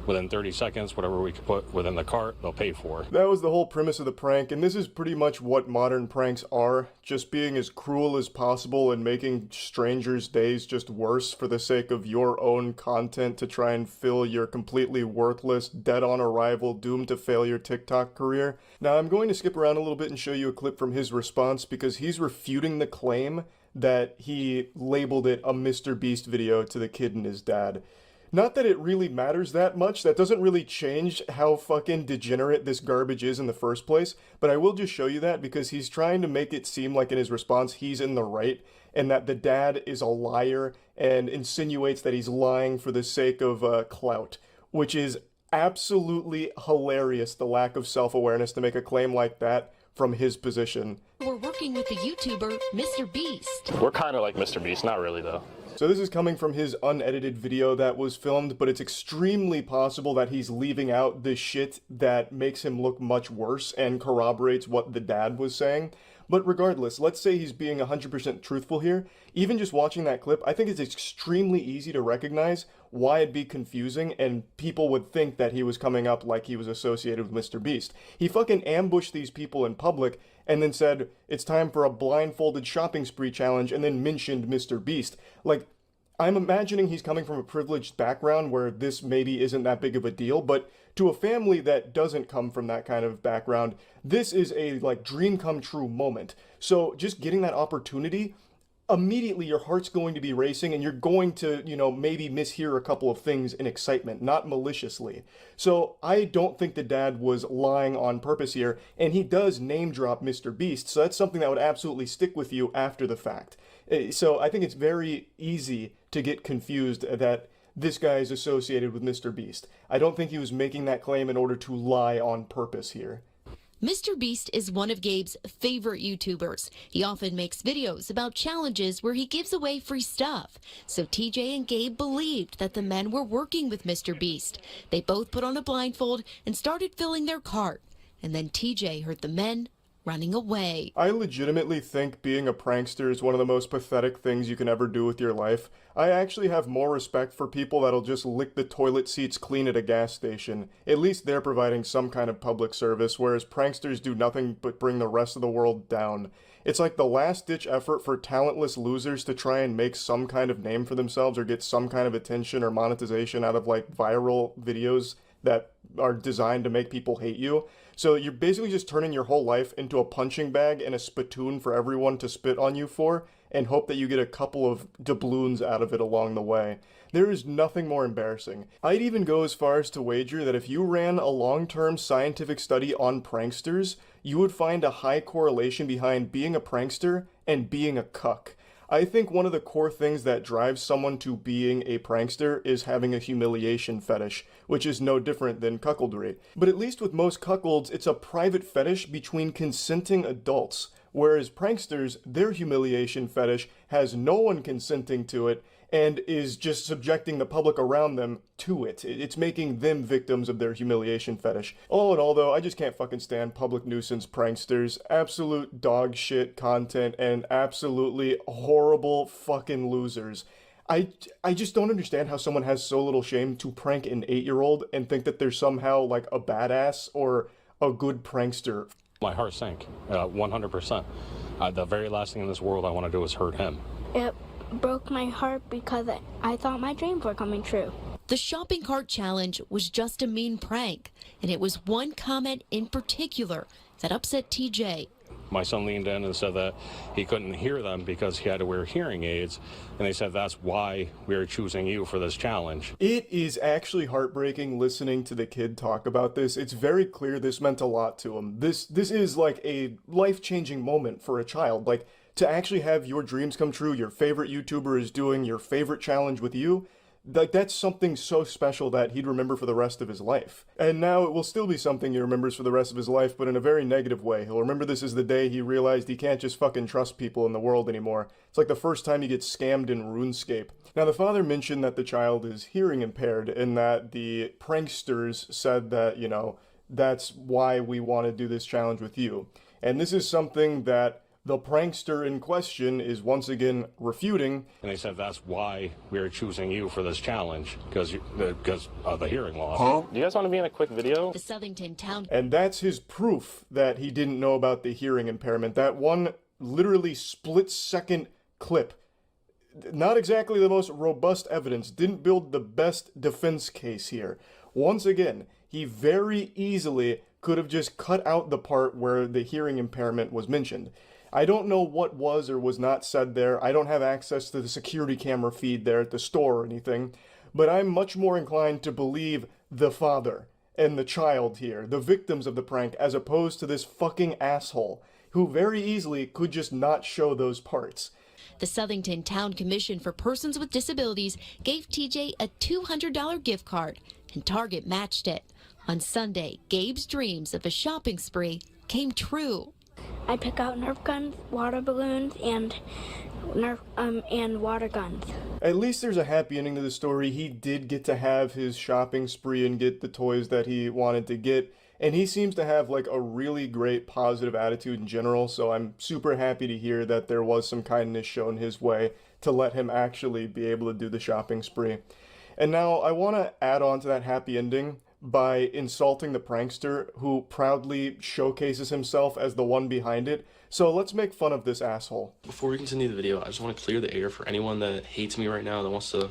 Within 30 seconds, whatever we could put within the cart, they'll pay for. That was the whole premise of the prank, and this is pretty much what modern pranks are. Just being as cruel as possible and making strangers' days just worse for the sake of your own content to try and fill your completely worthless, dead-on-arrival, doomed-to-failure TikTok career. Now, I'm going to skip around a little bit and show you a clip from his response because he's refuting the claim that he labeled it a Mr. Beast video to the kid and his dad. Not that it really matters that much, that doesn't really change how fucking degenerate this garbage is in the first place, but I will just show you that because he's trying to make it seem like in his response he's in the right, and that the dad is a liar, and insinuates that he's lying for the sake of clout, which is absolutely hilarious, the lack of self-awareness to make a claim like that from his position. We're working with the YouTuber Mr. Beast. We're kind of like Mr. Beast, not really though. So this is coming from his unedited video that was filmed, but it's extremely possible that he's leaving out the shit that makes him look much worse and corroborates what the dad was saying. But regardless, let's say he's being 100% truthful here. Even just watching that clip, I think it's extremely easy to recognize why it'd be confusing and people would think that he was coming up like he was associated with Mr. Beast. He fucking ambushed these people in public and then said, it's time for a blindfolded shopping spree challenge, and then mentioned Mr. Beast. Like, I'm imagining he's coming from a privileged background where this maybe isn't that big of a deal, but to a family that doesn't come from that kind of background, this is a, like, dream come true moment. So just getting that opportunity, immediately your heart's going to be racing and you're going to, you know, maybe mishear a couple of things in excitement, not maliciously. So I don't think the dad was lying on purpose here, and he does name drop Mr. Beast, so that's something that would absolutely stick with you after the fact. So I think it's very easy to get confused that this guy is associated with Mr. Beast. I don't think he was making that claim in order to lie on purpose here. Mr. Beast is one of Gabe's favorite YouTubers. He often makes videos about challenges where he gives away free stuff. So TJ and Gabe believed that the men were working with Mr. Beast. They both put on a blindfold and started filling their cart. And then TJ heard the men running away. I legitimately think being a prankster is one of the most pathetic things you can ever do with your life. I actually have more respect for people that'll just lick the toilet seats clean at a gas station. At least they're providing some kind of public service, whereas pranksters do nothing but bring the rest of the world down. It's like the last-ditch effort for talentless losers to try and make some kind of name for themselves or get some kind of attention or monetization out of like viral videos that are designed to make people hate you. So you're basically just turning your whole life into a punching bag and a spittoon for everyone to spit on you for, and hope that you get a couple of doubloons out of it along the way. There is nothing more embarrassing. I'd even go as far as to wager that if you ran a long-term scientific study on pranksters, you would find a high correlation behind being a prankster and being a cuck. I think one of the core things that drives someone to being a prankster is having a humiliation fetish, which is no different than cuckoldry. But at least with most cuckolds, it's a private fetish between consenting adults, whereas pranksters, their humiliation fetish has no one consenting to it and is just subjecting the public around them to it. It's making them victims of their humiliation fetish. All in all, though, I just can't fucking stand public nuisance pranksters. Absolute dog shit content and absolutely horrible fucking losers. I just don't understand how someone has so little shame to prank an 8-year-old and think that they're somehow like a badass or a good prankster. My heart sank, 100%. The very last thing in this world I want to do is hurt him. It broke my heart because I thought my dreams were coming true. The shopping cart challenge was just a mean prank, and it was one comment in particular that upset TJ. My son leaned in and said that he couldn't hear them because he had to wear hearing aids, and they said that's why we are choosing you for this challenge. It is actually heartbreaking listening to the kid talk about this. It's very clear this meant a lot to him. This is like a life-changing moment for a child. Like, to actually have your dreams come true, your favorite YouTuber is doing your favorite challenge with you, like that's something so special that he'd remember for the rest of his life. And now it will still be something he remembers for the rest of his life, but in a very negative way. He'll remember this as the day he realized he can't just fucking trust people in the world anymore. It's like the first time he gets scammed in RuneScape. Now, the father mentioned that the child is hearing impaired and that the pranksters said that, you know, that's why we want to do this challenge with you. And this is something that the prankster in question is once again refuting. And they said that's why we are choosing you for this challenge, because of the hearing loss. Do you guys want to be in a quick video? The Southington town. And that's his proof that he didn't know about the hearing impairment. That one literally split-second clip. Not exactly the most robust evidence. Didn't build the best defense case here. Once again, he very easily could have just cut out the part where the hearing impairment was mentioned. I don't know what was or was not said there. I don't have access to the security camera feed there at the store or anything. But I'm much more inclined to believe the father and the child here, the victims of the prank, as opposed to this fucking asshole who very easily could just not show those parts. The Southington Town Commission for Persons with Disabilities gave TJ a $200 gift card, and Target matched it. On Sunday, Gabe's dreams of a shopping spree came true. I pick out Nerf guns, water balloons, and water guns. At least there's a happy ending to the story. He did get to have his shopping spree and get the toys that he wanted to get. And he seems to have like a really great positive attitude in general. So I'm super happy to hear that there was some kindness shown his way to let him actually be able to do the shopping spree. And now I want to add on to that happy ending by insulting the prankster who proudly showcases himself as the one behind it. So let's make fun of this asshole. Before we continue the video, I just want to clear the air for anyone that hates me right now, that wants to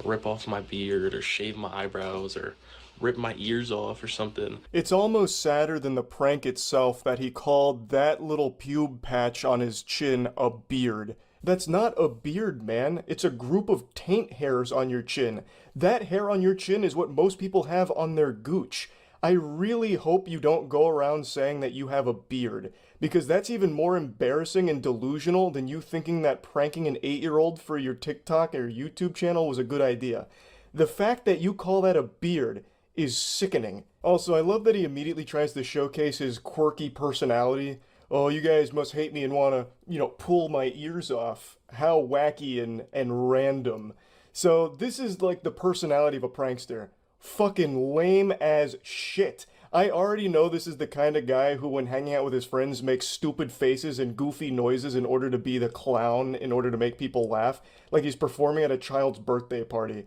rip off my beard or shave my eyebrows or rip my ears off or something. It's almost sadder than the prank itself that he called that little pube patch on his chin a beard. That's not a beard, man. It's a group of taint hairs on your chin. That hair on your chin is what most people have on their gooch. I really hope you don't go around saying that you have a beard, because that's even more embarrassing and delusional than you thinking that pranking an 8-year-old for your TikTok or YouTube channel was a good idea. The fact that you call that a beard is sickening. Also, I love that he immediately tries to showcase his quirky personality. Oh, you guys must hate me and want to, pull my ears off. How wacky and random. So this is like the personality of a prankster. Fucking lame as shit. I already know this is the kind of guy who, when hanging out with his friends, makes stupid faces and goofy noises in order to be the clown, in order to make people laugh, like he's performing at a child's birthday party.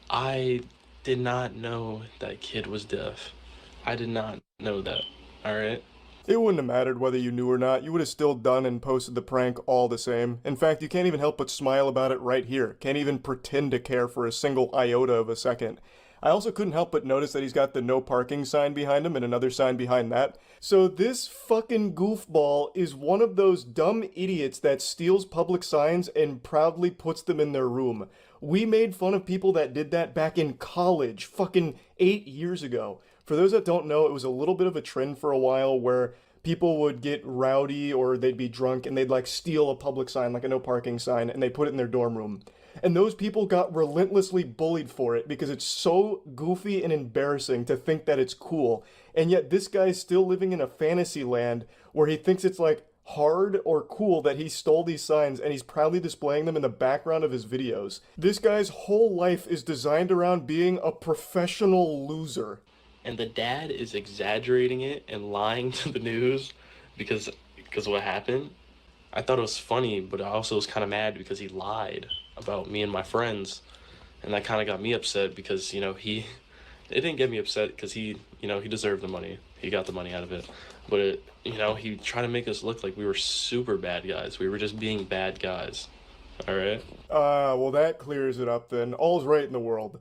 I did not know that kid was deaf. I did not know that, alright? It wouldn't have mattered whether you knew or not, you would have still done and posted the prank all the same. In fact, you can't even help but smile about it right here. Can't even pretend to care for a single iota of a second. I also couldn't help but notice that he's got the no parking sign behind him and another sign behind that. So this fucking goofball is one of those dumb idiots that steals public signs and proudly puts them in their room. We made fun of people that did that back in college, fucking 8 years ago. For those that don't know, it was a little bit of a trend for a while where people would get rowdy or they'd be drunk and they'd like steal a public sign, like a no parking sign, and they put it in their dorm room. And those people got relentlessly bullied for it because it's so goofy and embarrassing to think that it's cool. And yet this guy's still living in a fantasy land where he thinks it's like hard or cool that he stole these signs and he's proudly displaying them in the background of his videos. This guy's whole life is designed around being a professional loser. And the dad is exaggerating it and lying to the news because of what happened. I thought it was funny, but I also was kind of mad because he lied about me and my friends. And that kind of got me upset because, it didn't get me upset because he deserved the money. He got the money out of it. But, he tried to make us look like we were super bad guys. We were just being bad guys. All right? Well, that clears it up then. All's right in the world.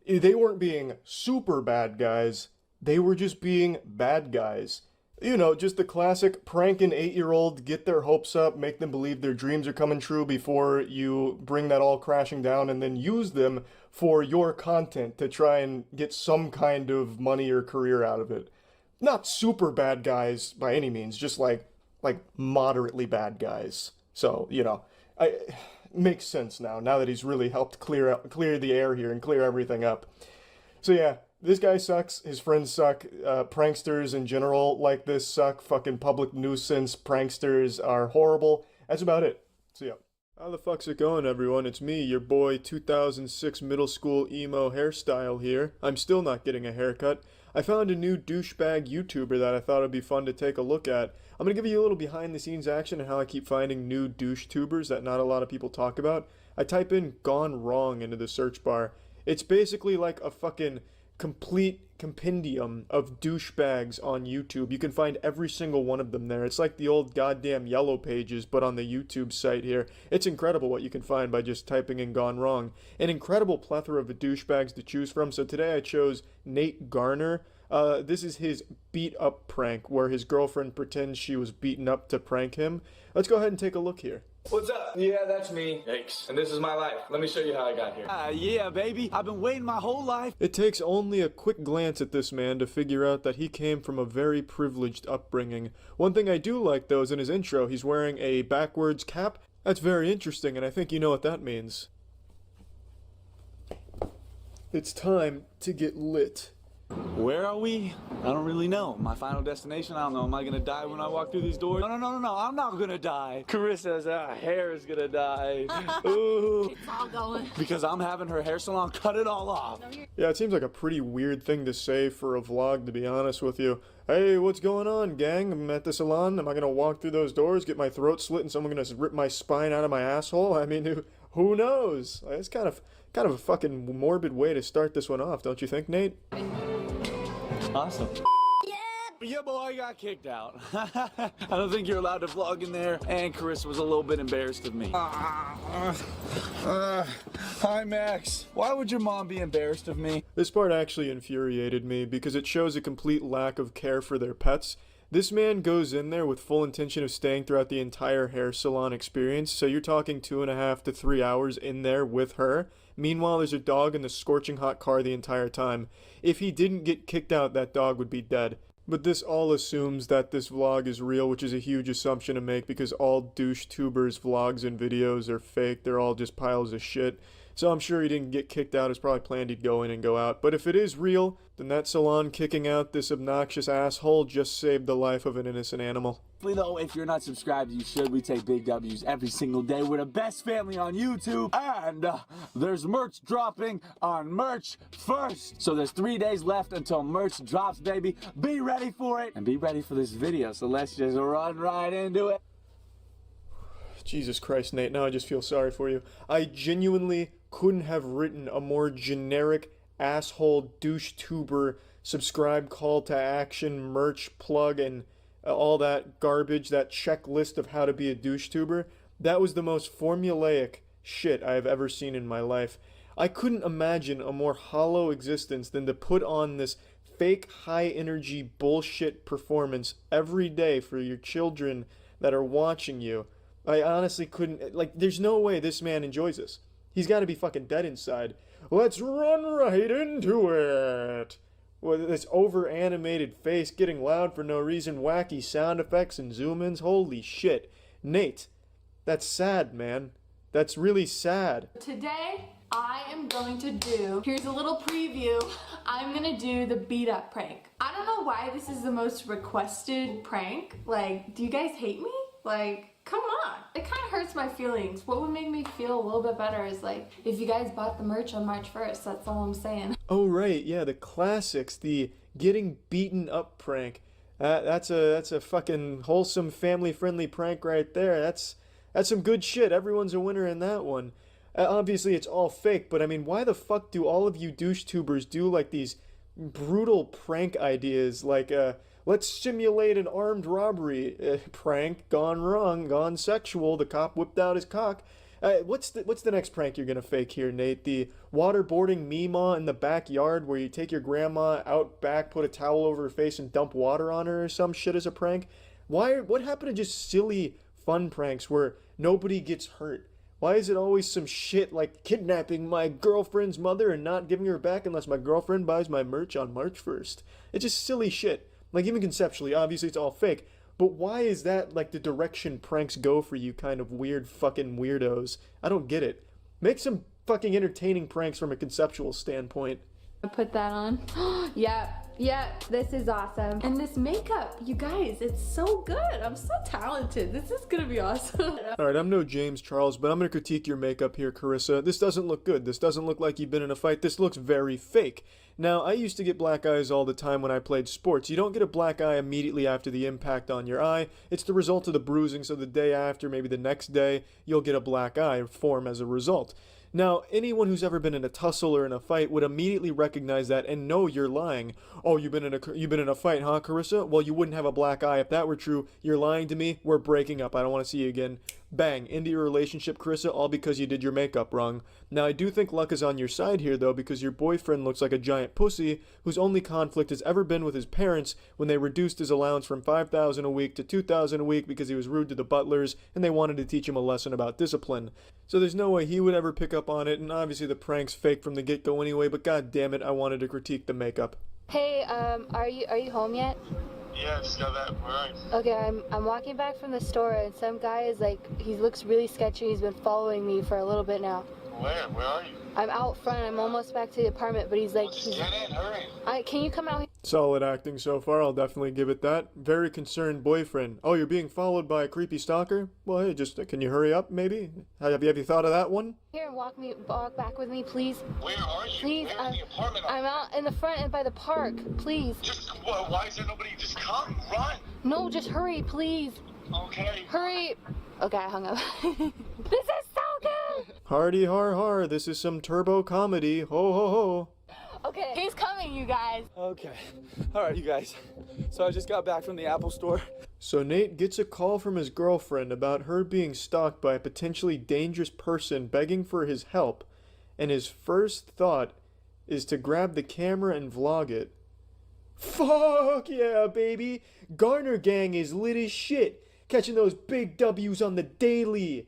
They weren't being super bad guys. They were just being bad guys. Just the classic prank an 8-year-old, get their hopes up, make them believe their dreams are coming true before you bring that all crashing down and then use them for your content to try and get some kind of money or career out of it. Not super bad guys by any means, just like moderately bad guys. So, makes sense now that he's really helped clear the air here and clear everything up. So yeah, this guy sucks, his friends suck, pranksters in general like this suck, fucking public nuisance pranksters are horrible. That's about it. So yeah. How the fuck's it going, everyone? It's me, your boy 2006 middle school emo hairstyle here. I'm still not getting a haircut. I found a new douchebag YouTuber that I thought would be fun to take a look at. I'm gonna give you a little behind the scenes action and how I keep finding new douche-tubers that not a lot of people talk about. I type in "gone wrong" into the search bar. It's basically like a fucking complete compendium of douchebags on YouTube. You can find every single one of them there. It's like the old goddamn Yellow Pages, but on the YouTube site here. It's incredible what you can find by just typing in "gone wrong." An incredible plethora of douchebags to choose from. So today I chose Nate Garner. This is his beat up prank where his girlfriend pretends she was beaten up to prank him. Let's go ahead and take a look here. What's up? Yeah, that's me. Thanks. And this is my life. Let me show you how I got here. Yeah, baby. I've been waiting my whole life. It takes only a quick glance at this man to figure out that he came from a very privileged upbringing. One thing I do like, though, is in his intro, he's wearing a backwards cap. That's very interesting, and I think you know what that means. It's time to get lit. Where are we? I don't really know. My final destination? I don't know. Am I gonna die when I walk through these doors? No. I'm not gonna die. Carissa's hair is gonna die. Ooh. It's all going. Because I'm having her hair salon cut it all off. Yeah, it seems like a pretty weird thing to say for a vlog, to be honest with you. Hey, what's going on, gang? I'm at the salon. Am I gonna walk through those doors, get my throat slit, and someone gonna rip my spine out of my asshole? I mean, who knows? It's kind of a fucking morbid way to start this one off, don't you think, Nate? Awesome. Yeah, boy, got kicked out. I don't think you're allowed to vlog in there. And Carissa was a little bit embarrassed of me. Hi, Max. Why would your mom be embarrassed of me? This part actually infuriated me because it shows a complete lack of care for their pets. This man goes in there with full intention of staying throughout the entire hair salon experience, so you're talking 2.5 to 3 hours in there with her. Meanwhile, there's a dog in the scorching hot car the entire time. If he didn't get kicked out, that dog would be dead. But this all assumes that this vlog is real, which is a huge assumption to make because all douche tubers' vlogs and videos are fake. They're all just piles of shit. So I'm sure he didn't get kicked out. It's probably planned he'd go in and go out. But if it is real, then that salon kicking out this obnoxious asshole just saved the life of an innocent animal. Though, if you're not subscribed, you should. We take big W's every single day. We're the best family on YouTube. And there's merch dropping on Merch First. So there's 3 days left until merch drops, baby. Be ready for it and be ready for this video. So let's just run right into it. Jesus Christ, Nate, now I just feel sorry for you. I genuinely couldn't have written a more generic asshole douche tuber subscribe call to action merch plug and all that garbage, that checklist of how to be a douche tuber. That was the most formulaic shit I have ever seen in my life. I couldn't imagine a more hollow existence than to put on this fake high energy bullshit performance every day for your children that are watching you. I honestly couldn't, like, there's no way this man enjoys this. He's got to be fucking dead inside. Let's run right into it. With this over-animated face getting loud for no reason, wacky sound effects and zoom-ins. Holy shit. Nate, that's sad, man. That's really sad. Today, I am going to do, here's a little preview, I'm gonna do the beat up prank. I don't know why this is the most requested prank. Like, do you guys hate me? Like, come on. It kind of hurts my feelings. What would make me feel a little bit better is like, if you guys bought the merch on March 1st, that's all I'm saying. Oh, right, yeah, the classics, the getting beaten up prank. That's a fucking wholesome, family-friendly prank right there. That's some good shit. Everyone's a winner in that one. Obviously, it's all fake, but I mean, why the fuck do all of you douche tubers do like these brutal prank ideas? Like, let's simulate an armed robbery prank gone wrong, gone sexual. The cop whipped out his cock. What's the next prank you're gonna fake here, Nate? The waterboarding Meemaw in the backyard where you take your grandma out back, put a towel over her face, and dump water on her or some shit as a prank? What happened to just silly fun pranks where nobody gets hurt? Why is it always some shit like kidnapping my girlfriend's mother and not giving her back unless my girlfriend buys my merch on March 1st? It's just silly shit. Like, even conceptually, obviously it's all fake. But why is that, like, the direction pranks go for you kind of weird fucking weirdos? I don't get it. Make some fucking entertaining pranks from a conceptual standpoint. I put that on. Yeah, this is awesome. And this makeup, you guys, it's so good. I'm so talented. This is gonna be awesome. Alright, I'm no James Charles, but I'm gonna critique your makeup here, Carissa. This doesn't look good. This doesn't look like you've been in a fight. This looks very fake. Now, I used to get black eyes all the time when I played sports. You don't get a black eye immediately after the impact on your eye. It's the result of the bruising, so the day after, maybe the next day, you'll get a black eye form as a result. Now, anyone who's ever been in a tussle or in a fight would immediately recognize that and know you're lying. Oh, you've been in a fight, huh, Carissa? Well, you wouldn't have a black eye if that were true. You're lying to me. We're breaking up. I don't want to see you again. Bang, into your relationship, Carissa, all because you did your makeup wrong. Now, I do think luck is on your side here, though, because your boyfriend looks like a giant pussy whose only conflict has ever been with his parents when they reduced his allowance from $5,000 a week to $2,000 a week because he was rude to the butlers and they wanted to teach him a lesson about discipline. So there's no way he would ever pick up on it, and obviously the prank's fake from the get-go anyway, but god damn it, I wanted to critique the makeup. Hey, are you home yet? Yeah, I just got back. Where are you? Okay, I'm walking back from the store and some guy is like, he looks really sketchy. He's been following me for a little bit now. Where? Where are you? I'm out front. I'm almost back to the apartment, but he's like, Just get in, hurry. Can you come out here? Solid acting so far, I'll definitely give it that. Very concerned boyfriend. Oh, you're being followed by a creepy stalker? Well, hey, just, can you hurry up, maybe? Have you thought of that one? Here and walk back with me, please. Where are you? Please, Where in the apartment? I'm out in the front and by the park. Please. Just, why is there nobody? Just come, run. No, just hurry, please. Okay. Hurry. Okay, I hung up. This is so good. Hardy har har, this is some turbo comedy. Ho ho ho. Okay, he's coming, you guys. Okay. Alright, you guys. So I just got back from the Apple store. So Nate gets a call from his girlfriend about her being stalked by a potentially dangerous person begging for his help, and his first thought is to grab the camera and vlog it. Fuck yeah, baby! Garner Gang is lit as shit, catching those big W's on the daily,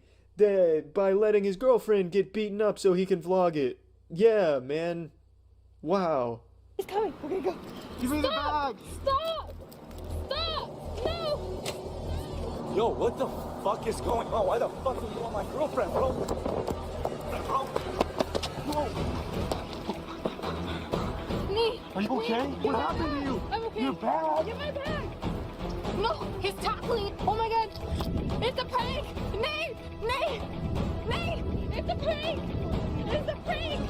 by letting his girlfriend get beaten up so he can vlog it. Yeah, man. Wow. He's coming. Okay, go. Give me the bag. Stop! Stop! No! Yo, what the fuck is going on? Why the fuck are you on my girlfriend, bro? Bro. Me. Are you okay? Get What happened to you? I'm okay. Your bag. Get my bag. No, he's tackling. Oh my god. It's a prank. Nate. Nate. Nate. It's a prank. It's a prank.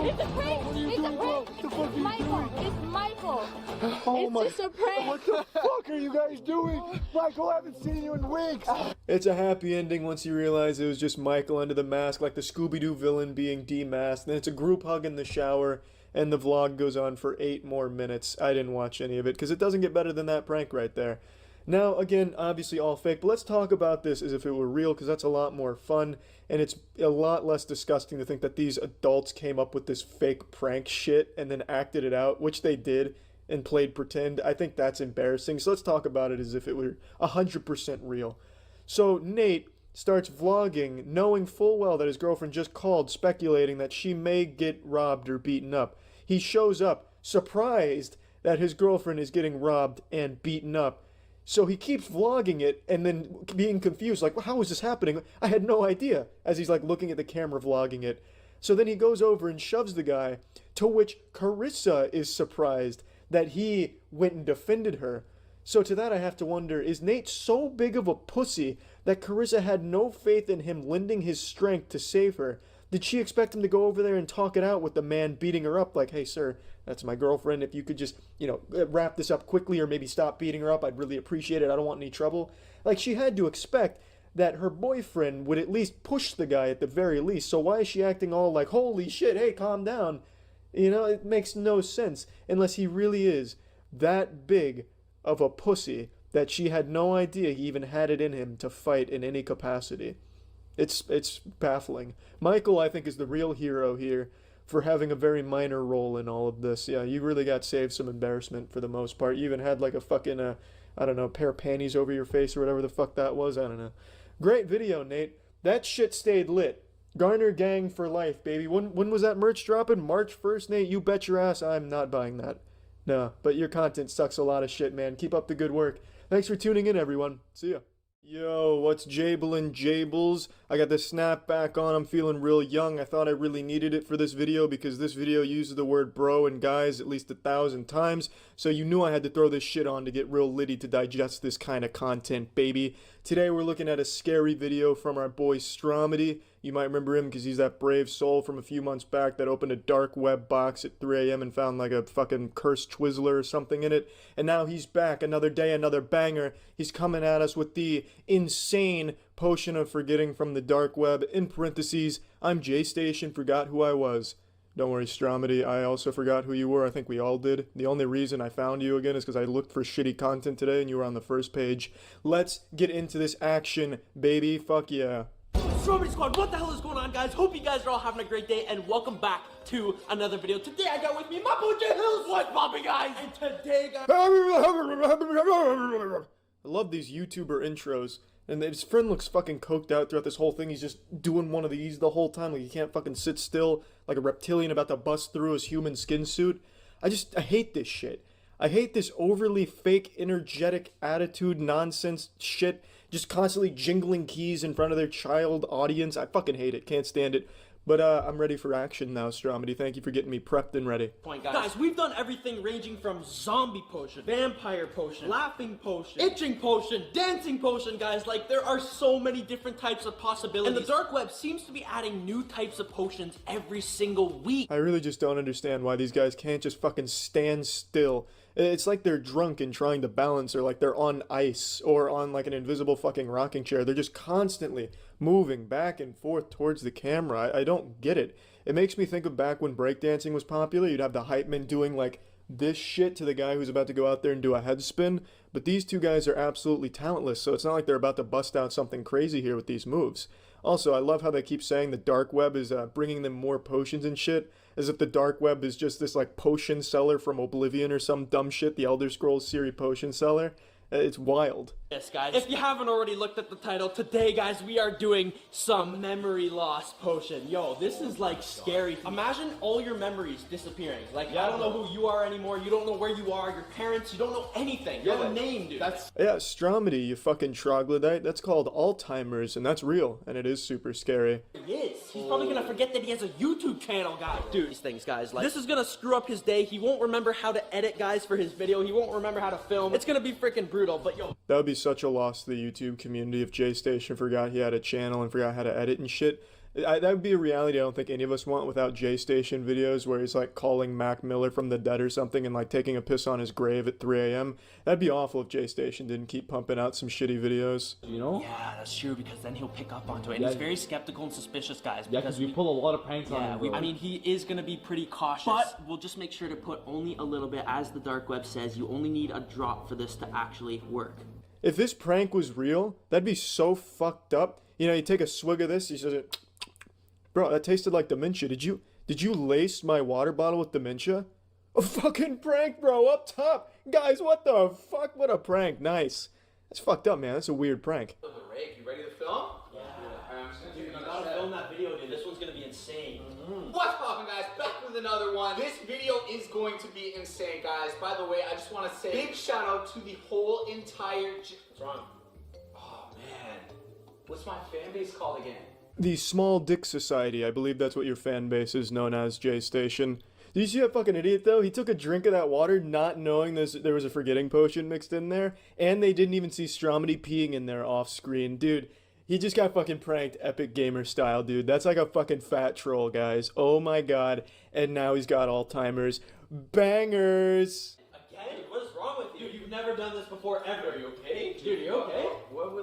It's a prank. It's a prank. It's Michael. It's Michael. It's just a prank. What the fuck are you guys doing? Michael, I haven't seen you in weeks. It's a happy ending once you realize it was just Michael under the mask, like the Scooby-Doo villain being demasked. Then it's a group hug in the shower, and the vlog goes on for 8 more minutes. I didn't watch any of it, because it doesn't get better than that prank right there. Now, again, obviously all fake, but let's talk about this as if it were real, because that's a lot more fun, and it's a lot less disgusting to think that these adults came up with this fake prank shit and then acted it out, which they did, and played pretend. I think that's embarrassing, so let's talk about it as if it were 100% real. So Nate starts vlogging, knowing full well that his girlfriend just called, speculating that she may get robbed or beaten up. He shows up, surprised that his girlfriend is getting robbed and beaten up. So he keeps vlogging it and then being confused, like, well, how is this happening? I had no idea, as he's like looking at the camera vlogging it. So then he goes over and shoves the guy, to which Carissa is surprised that he went and defended her. So to that I have to wonder, is Nate so big of a pussy that Carissa had no faith in him lending his strength to save her? Did she expect him to go over there and talk it out with the man beating her up, like, hey sir, that's my girlfriend, if you could just, you know, wrap this up quickly or maybe stop beating her up, I'd really appreciate it, I don't want any trouble. Like, she had to expect that her boyfriend would at least push the guy at the very least, so why is she acting all like, holy shit, hey, calm down? You know, it makes no sense, unless he really is that big of a pussy that she had no idea he even had it in him to fight in any capacity. It's baffling. Michael, I think, is the real hero here for having a very minor role in all of this. Yeah, you really got saved some embarrassment for the most part. You even had like a fucking, I don't know, pair of panties over your face or whatever the fuck that was. I don't know. Great video, Nate. That shit stayed lit. Garner gang for life, baby. When was that merch dropping? March 1st, Nate? You bet your ass I'm not buying that. No, but your content sucks a lot of shit, man. Keep up the good work. Thanks for tuning in, everyone. See ya. Yo, what's Jablin' Jables? I got the snapback on, I'm feeling real young. I thought I really needed it for this video because this video uses the word bro and guys at least 1,000 times, so you knew I had to throw this shit on to get real litty to digest this kind of content, baby. Today we're looking at a scary video from our boy Stromedy. You might remember him because he's that brave soul from a few months back that opened a dark web box at 3 a.m. and found like a fucking cursed Twizzler or something in it. And now he's back, another day, another banger. He's coming at us with the insane potion of forgetting from the dark web. In parentheses, I'm J-Station, forgot who I was. Don't worry, Stromedy, I also forgot who you were. I think we all did. The only reason I found you again is because I looked for shitty content today and you were on the first page. Let's get into this action, baby. Fuck yeah. Stromedy Squad, what the hell is going on, guys? Hope you guys are all having a great day, and welcome back to another video. Today I got with me my boy J Hills. What's poppin', guys? And today, guys, I love these YouTuber intros. And his friend looks fucking coked out throughout this whole thing. He's just doing one of these the whole time. Like, he can't fucking sit still like a reptilian about to bust through his human skin suit. I hate this shit. I hate this overly fake, energetic attitude, nonsense shit. Just constantly jingling keys in front of their child audience. I fucking hate it. Can't stand it. But I'm ready for action now, Stromedy. Thank you for getting me prepped and ready. Guys, we've done everything ranging from zombie potion, vampire potion, laughing potion, itching potion, dancing potion, guys. Like, there are so many different types of possibilities. And the dark web seems to be adding new types of potions every single week. I really just don't understand why these guys can't just fucking stand still. It's like they're drunk and trying to balance, or like they're on ice or on like an invisible fucking rocking chair. They're just constantly moving back and forth towards the camera. I don't get it. It makes me think of back when breakdancing was popular. You'd have the hype men doing like this shit to the guy who's about to go out there and do a head spin. But these two guys are absolutely talentless, so it's not like they're about to bust out something crazy here with these moves. Also, I love how they keep saying the dark web is bringing them more potions and shit, as if the dark web is just this like potion seller from Oblivion or some dumb shit, the Elder Scrolls series potion seller. It's wild. Yes, guys. If you haven't already looked at the title, today, guys, we are doing some memory loss potion. Yo, this is like scary. Imagine all your memories disappearing. Like, I don't know who you are anymore. You don't know where you are, your parents, you don't know anything. You have a name, dude. Yeah, Stromedy, you fucking troglodyte. That's called Alzheimer's, and that's real, and it is super scary. He is. He's probably gonna forget that he has a YouTube channel, guys. Dude, these things, guys, like, this is gonna screw up his day. He won't remember how to edit, guys, for his video. He won't remember how to film. It's gonna be freaking brutal, but yo. That would be such a loss to the YouTube community if Jay Station forgot he had a channel and forgot how to edit and shit. That would be a reality I don't think any of us want without Jay Station videos where he's like calling Mac Miller from the dead or something and like taking a piss on his grave at 3 a.m. That'd be awful if Jay Station didn't keep pumping out some shitty videos. You know? Yeah, that's true, because then he'll pick up onto it. And he's very skeptical and suspicious, guys. Yeah, because we pull a lot of pranks on him. I mean, he is going to be pretty cautious. But we'll just make sure to put only a little bit. As the dark web says, you only need a drop for this to actually work. If this prank was real, that'd be so fucked up. You know, you take a swig of this, you say, bro, that tasted like dementia. Did you lace my water bottle with dementia? A fucking prank, bro, up top. Guys, what the fuck? What a prank. Nice. That's fucked up, man. That's a weird prank. Rick, you ready to film? Yeah. Dude, you gotta film that video, dude. This one's gonna be insane. What's poppin', guys? Back with another one. This video is going to be insane, guys. By the way, I just want to say big shout out to the whole entire... What's wrong? Oh, man. What's my fan base called again? The Small Dick Society. I believe that's what your fan base is known as, Jay Station. Did you see that fucking idiot, though? He took a drink of that water not knowing there was a forgetting potion mixed in there, and they didn't even see Stromedy peeing in there off screen. Dude, he just got fucking pranked Epic Gamer style, dude. That's like a fucking fat troll, guys. Oh my god. And now he's got Alzheimer's. Bangers! Again? What is wrong with you? Dude, you've never done this before, ever. Are you okay? Dude, are you okay? What were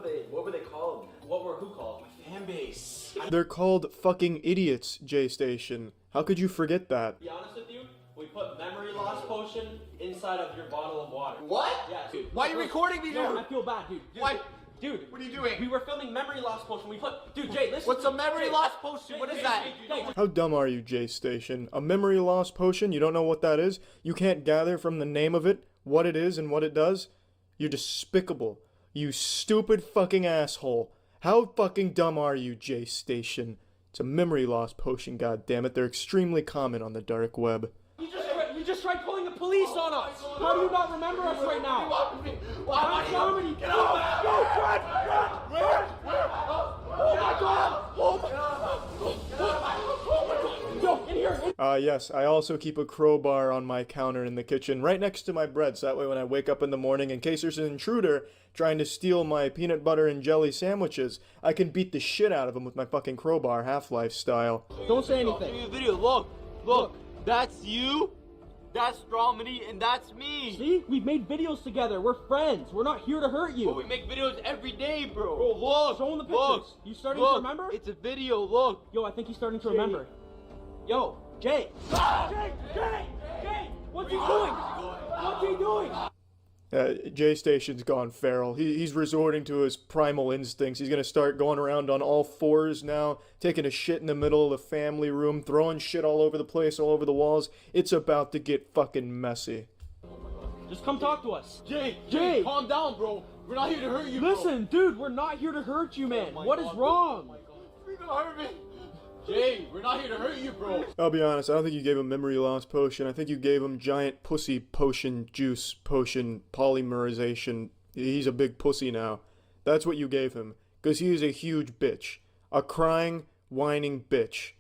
they called? Who called? My fan base. They're called fucking idiots, Jay Station. How could you forget that? To be honest with you, we put memory loss potion inside of your bottle of water. What? Yeah, dude. Why are you recording me, dude? No, I feel bad, dude. Why? Dude, what are you doing? We were filming memory loss potion. We put, dude, Jay, listen. What's a memory loss potion? What is that? How dumb are you, Jay Station? A memory loss potion? You don't know what that is? You can't gather from the name of it what it is and what it does? You're despicable. You stupid fucking asshole. How fucking dumb are you, Jay Station? It's a memory loss potion, goddammit. They're extremely common on the dark web. You just tried calling the police on us. How do you not remember us right now? Why? Get out! Go, run! Oh my god! Yo, in here! Yes, I also keep a crowbar on my counter in the kitchen right next to my bread, so that way when I wake up in the morning, in case there's an intruder trying to steal my peanut butter and jelly sandwiches, I can beat the shit out of him with my fucking crowbar, Half-Life style. Don't say anything. Give me a video. Look, that's you, that's Stromedy, and that's me. See? We've made videos together. We're friends. We're not here to hurt you. But we make videos every day, bro. Bro, look. Show him the pictures. You starting to remember? It's a video, look. Yo, I think he's starting to remember. Yo, Jay. Jay! What's he doing? What's he doing? Jay Station's gone feral. He's resorting to his primal instincts. He's gonna start going around on all fours now, taking a shit in the middle of the family room, throwing shit all over the place, all over the walls. It's about to get fucking messy. Just come talk to us. Jay, calm down, bro. We're not here to hurt you, bro. Listen, dude, we're not here to hurt you, man. What is wrong? You're gonna hurt me. Jay, we're not here to hurt you, bro. I'll be honest, I don't think you gave him memory loss potion. I think you gave him giant pussy potion, juice potion, polymerization. He's a big pussy now. That's what you gave him. Because he is a huge bitch. A crying, whining bitch.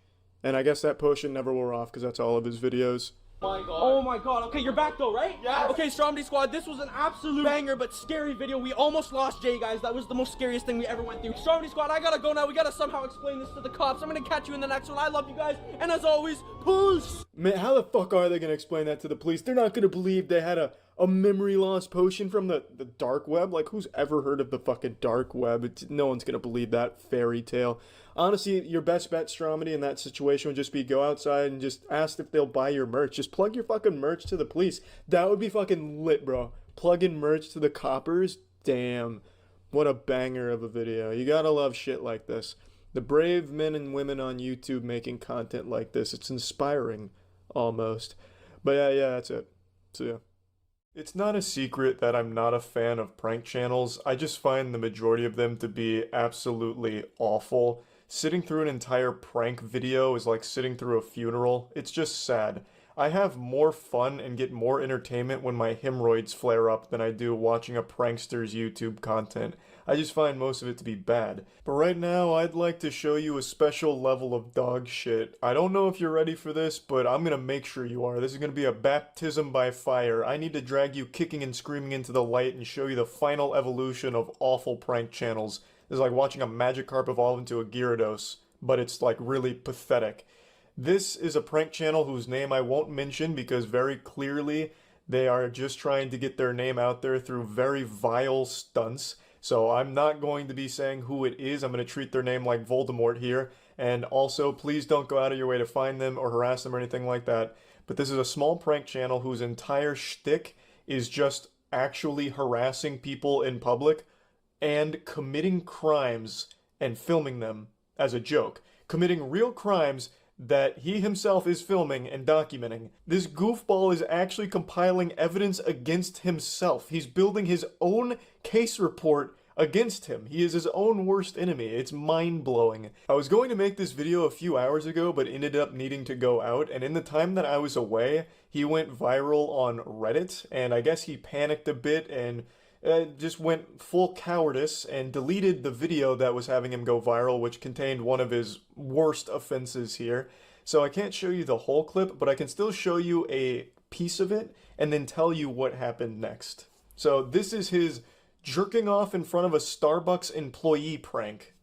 And I guess that potion never wore off because that's all of his videos. Oh my god. Okay, you're back though, right? Yeah. Okay, Stromedy Squad, this was an absolute banger but scary video. We almost lost Jay, guys. That was the most scariest thing we ever went through. Stromedy Squad, I gotta go now. We gotta somehow explain this to the cops. I'm gonna catch you in the next one. I love you guys. And as always, peace! Man, how the fuck are they gonna explain that to the police? They're not gonna believe they had a memory loss potion from the dark web? Like, who's ever heard of the fucking dark web? No one's gonna believe that fairy tale. Honestly, your best bet, Stromedy, in that situation would just be go outside and just ask if they'll buy your merch. Just plug your fucking merch to the police. That would be fucking lit, bro. Plug in merch to the coppers? Damn. What a banger of a video. You gotta love shit like this. The brave men and women on YouTube making content like this. It's inspiring, almost. But yeah, that's it. See ya. It's not a secret that I'm not a fan of prank channels. I just find the majority of them to be absolutely awful. Sitting through an entire prank video is like sitting through a funeral. It's just sad. I have more fun and get more entertainment when my hemorrhoids flare up than I do watching a prankster's YouTube content. I just find most of it to be bad. But right now, I'd like to show you a special level of dog shit. I don't know if you're ready for this, but I'm gonna make sure you are. This is gonna be a baptism by fire. I need to drag you kicking and screaming into the light and show you the final evolution of awful prank channels. This is like watching a Magikarp evolve into a Gyarados, but it's like really pathetic. This is a prank channel whose name I won't mention because very clearly they are just trying to get their name out there through very vile stunts. So I'm not going to be saying who it is. I'm going to treat their name like Voldemort here. And also, please don't go out of your way to find them or harass them or anything like that. But this is a small prank channel whose entire shtick is just actually harassing people in public and committing crimes and filming them as a joke. Committing real crimes that he himself is filming and documenting. This goofball is actually compiling evidence against himself. He's building his own case report against him. He is his own worst enemy. It's mind-blowing. I was going to make this video a few hours ago, but ended up needing to go out, and in the time that I was away, he went viral on Reddit, and I guess he panicked a bit and just went full cowardice and deleted the video that was having him go viral, which contained one of his worst offenses here. So I can't show you the whole clip, but I can still show you a piece of it and then tell you what happened next. So this is his jerking off in front of a Starbucks employee prank.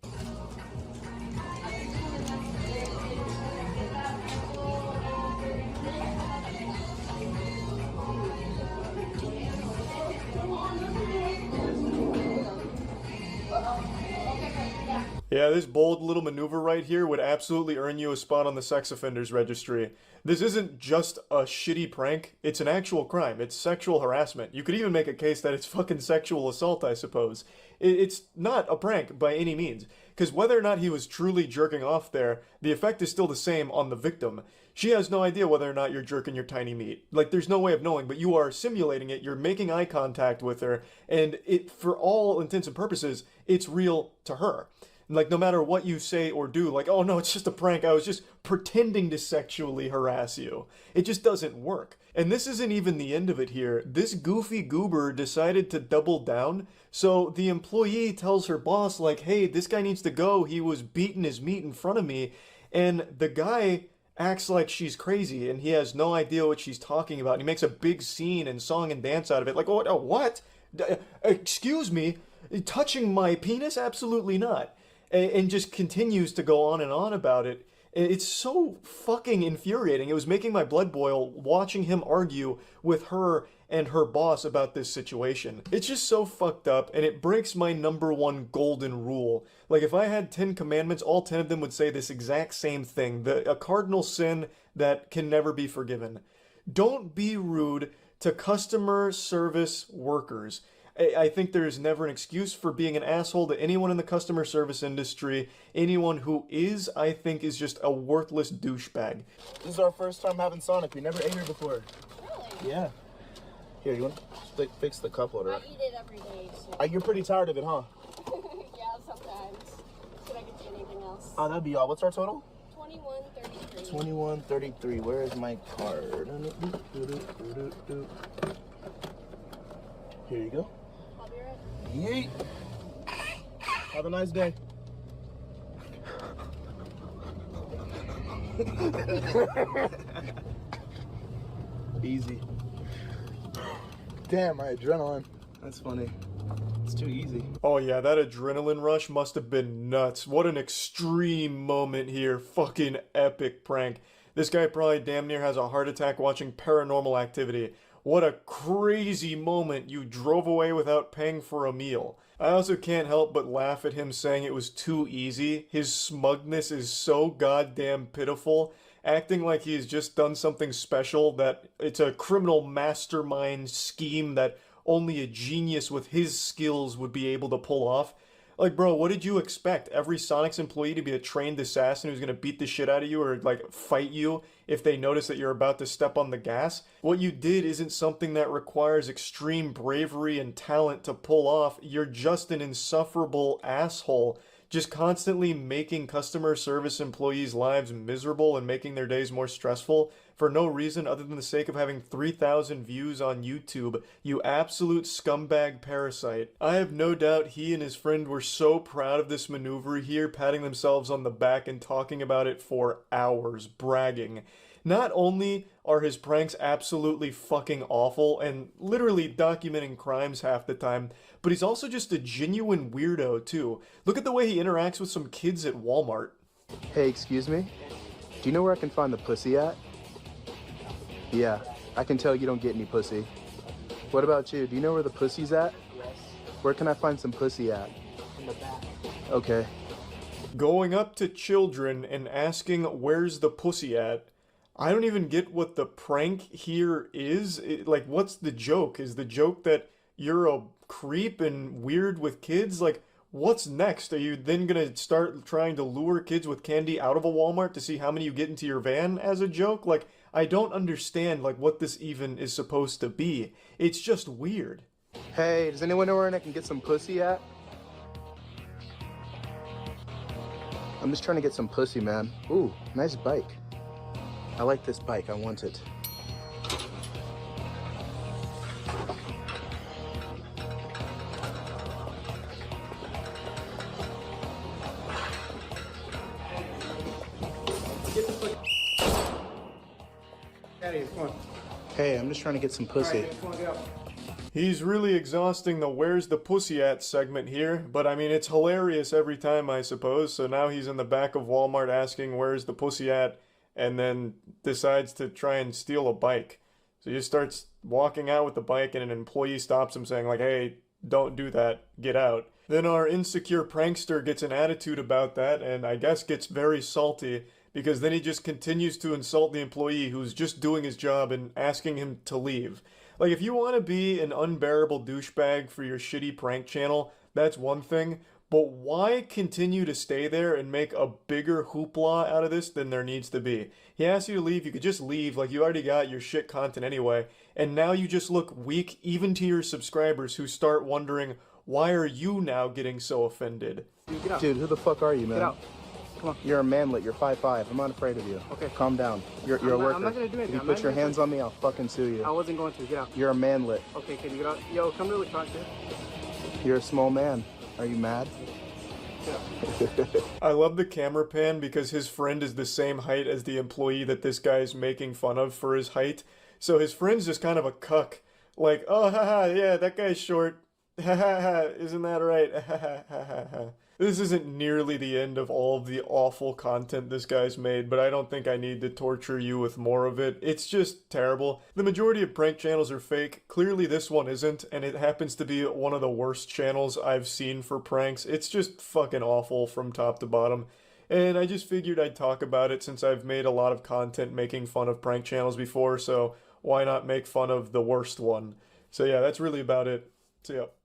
Yeah, this bold little maneuver right here would absolutely earn you a spot on the sex offenders registry. This isn't just a shitty prank, it's an actual crime. It's sexual harassment. You could even make a case that it's fucking sexual assault, I suppose. It's not a prank by any means, because whether or not he was truly jerking off there, the effect is still the same on the victim. She has no idea whether or not you're jerking your tiny meat. Like, there's no way of knowing, but you are simulating it, you're making eye contact with her, and it, for all intents and purposes, it's real to her. Like, no matter what you say or do, like, oh no, it's just a prank, I was just pretending to sexually harass you. It just doesn't work. And this isn't even the end of it here. This goofy goober decided to double down, so the employee tells her boss, like, hey, this guy needs to go, he was beating his meat in front of me, and the guy acts like she's crazy, and he has no idea what she's talking about, and he makes a big scene and song and dance out of it, like, oh, what? Excuse me? Touching my penis? Absolutely not. And just continues to go on and on about it. It's so fucking infuriating. It was making my blood boil watching him argue with her and her boss about this situation. It's just so fucked up, and it breaks my #1 golden rule. Like, if I had 10 commandments, all 10 of them would say this exact same thing. A cardinal sin that can never be forgiven. Don't be rude to customer service workers. I think there is never an excuse for being an asshole to anyone in the customer service industry. Anyone who is, I think, is just a worthless douchebag. This is our first time having Sonic. We never ate here before. Really? Yeah. Here, you want to fix the cup holder? I eat it every day, so... You're pretty tired of it, huh? Yeah, sometimes. Should I get you anything else? Oh, that'd be all. What's our total? $21.33. $21.33. Where is my card? Here you go. I'll be right. Yeet. Have a nice day. Easy. Damn, my adrenaline. That's funny. It's too easy. Oh yeah, that adrenaline rush must have been nuts. What an extreme moment here. Fucking epic prank. This guy probably damn near has a heart attack watching Paranormal Activity. What a crazy moment. You drove away without paying for a meal. I also can't help but laugh at him saying it was too easy. His smugness is so goddamn pitiful. Acting like he's just done something special, that it's a criminal mastermind scheme that only a genius with his skills would be able to pull off. Like, bro, what did you expect? Every Sonic's employee to be a trained assassin who's gonna beat the shit out of you or, like, fight you if they notice that you're about to step on the gas? What you did isn't something that requires extreme bravery and talent to pull off. You're just an insufferable asshole, just constantly making customer service employees' lives miserable and making their days more stressful for no reason other than the sake of having 3,000 views on YouTube, you absolute scumbag parasite. I have no doubt he and his friend were so proud of this maneuver here, patting themselves on the back and talking about it for hours, bragging. Not only are his pranks absolutely fucking awful and literally documenting crimes half the time, but he's also just a genuine weirdo too. Look at the way he interacts with some kids at Walmart. Hey, excuse me? Do you know where I can find the pussy at? Yeah, I can tell you don't get any pussy. What about you? Do you know where the pussy's at? Yes. Where can I find some pussy at? In the back. Okay. Going up to children and asking where's the pussy at. I don't even get what the prank here is. Like, what's the joke? Is the joke that you're a creep and weird with kids? Like, what's next? Are you then gonna start trying to lure kids with candy out of a Walmart to see how many you get into your van as a joke? Like, I don't understand, like, what this even is supposed to be. It's just weird. Hey, does anyone know where I can get some pussy at? I'm just trying to get some pussy, man. Ooh, nice bike. I like this bike, I want it. Out of here, come on. Hey, I'm just trying to get some pussy. Alright, come on, get out. He's really exhausting the where's the pussy at segment here, but I mean, it's hilarious every time, I suppose. So now he's in the back of Walmart asking where's the pussy at, and then decides to try and steal a bike. So he just starts walking out with the bike, and an employee stops him saying like, hey, don't do that, get out. Then our insecure prankster gets an attitude about that, and I guess gets very salty, because then he just continues to insult the employee who's just doing his job and asking him to leave. Like, if you want to be an unbearable douchebag for your shitty prank channel, that's one thing, but why continue to stay there and make a bigger hoopla out of this than there needs to be? He asks you to leave, you could just leave, like you already got your shit content anyway, and now you just look weak even to your subscribers who start wondering, why are you now getting so offended? Get out. Dude, who the fuck are you, man? Get out. Come on. You're a manlet, you're 5'5". I'm not afraid of you. Okay. Calm down. You're a worker. I'm not gonna do anything. If you put your hands on me, I'll fucking sue you. I wasn't going to. Get out. You're a manlet. Okay, can you get out? Yo, come really talk to. You're a small man. Are you mad? I love the camera pan because his friend is the same height as the employee that this guy is making fun of for his height. So his friend's just kind of a cuck. Like, oh, haha, yeah, that guy's short. Ha ha ha, isn't that right? Ha ha ha ha ha. This isn't nearly the end of all of the awful content this guy's made, but I don't think I need to torture you with more of it. It's just terrible. The majority of prank channels are fake. Clearly this one isn't, and it happens to be one of the worst channels I've seen for pranks. It's just fucking awful from top to bottom. And I just figured I'd talk about it since I've made a lot of content making fun of prank channels before, so why not make fun of the worst one? So yeah, that's really about it. See ya.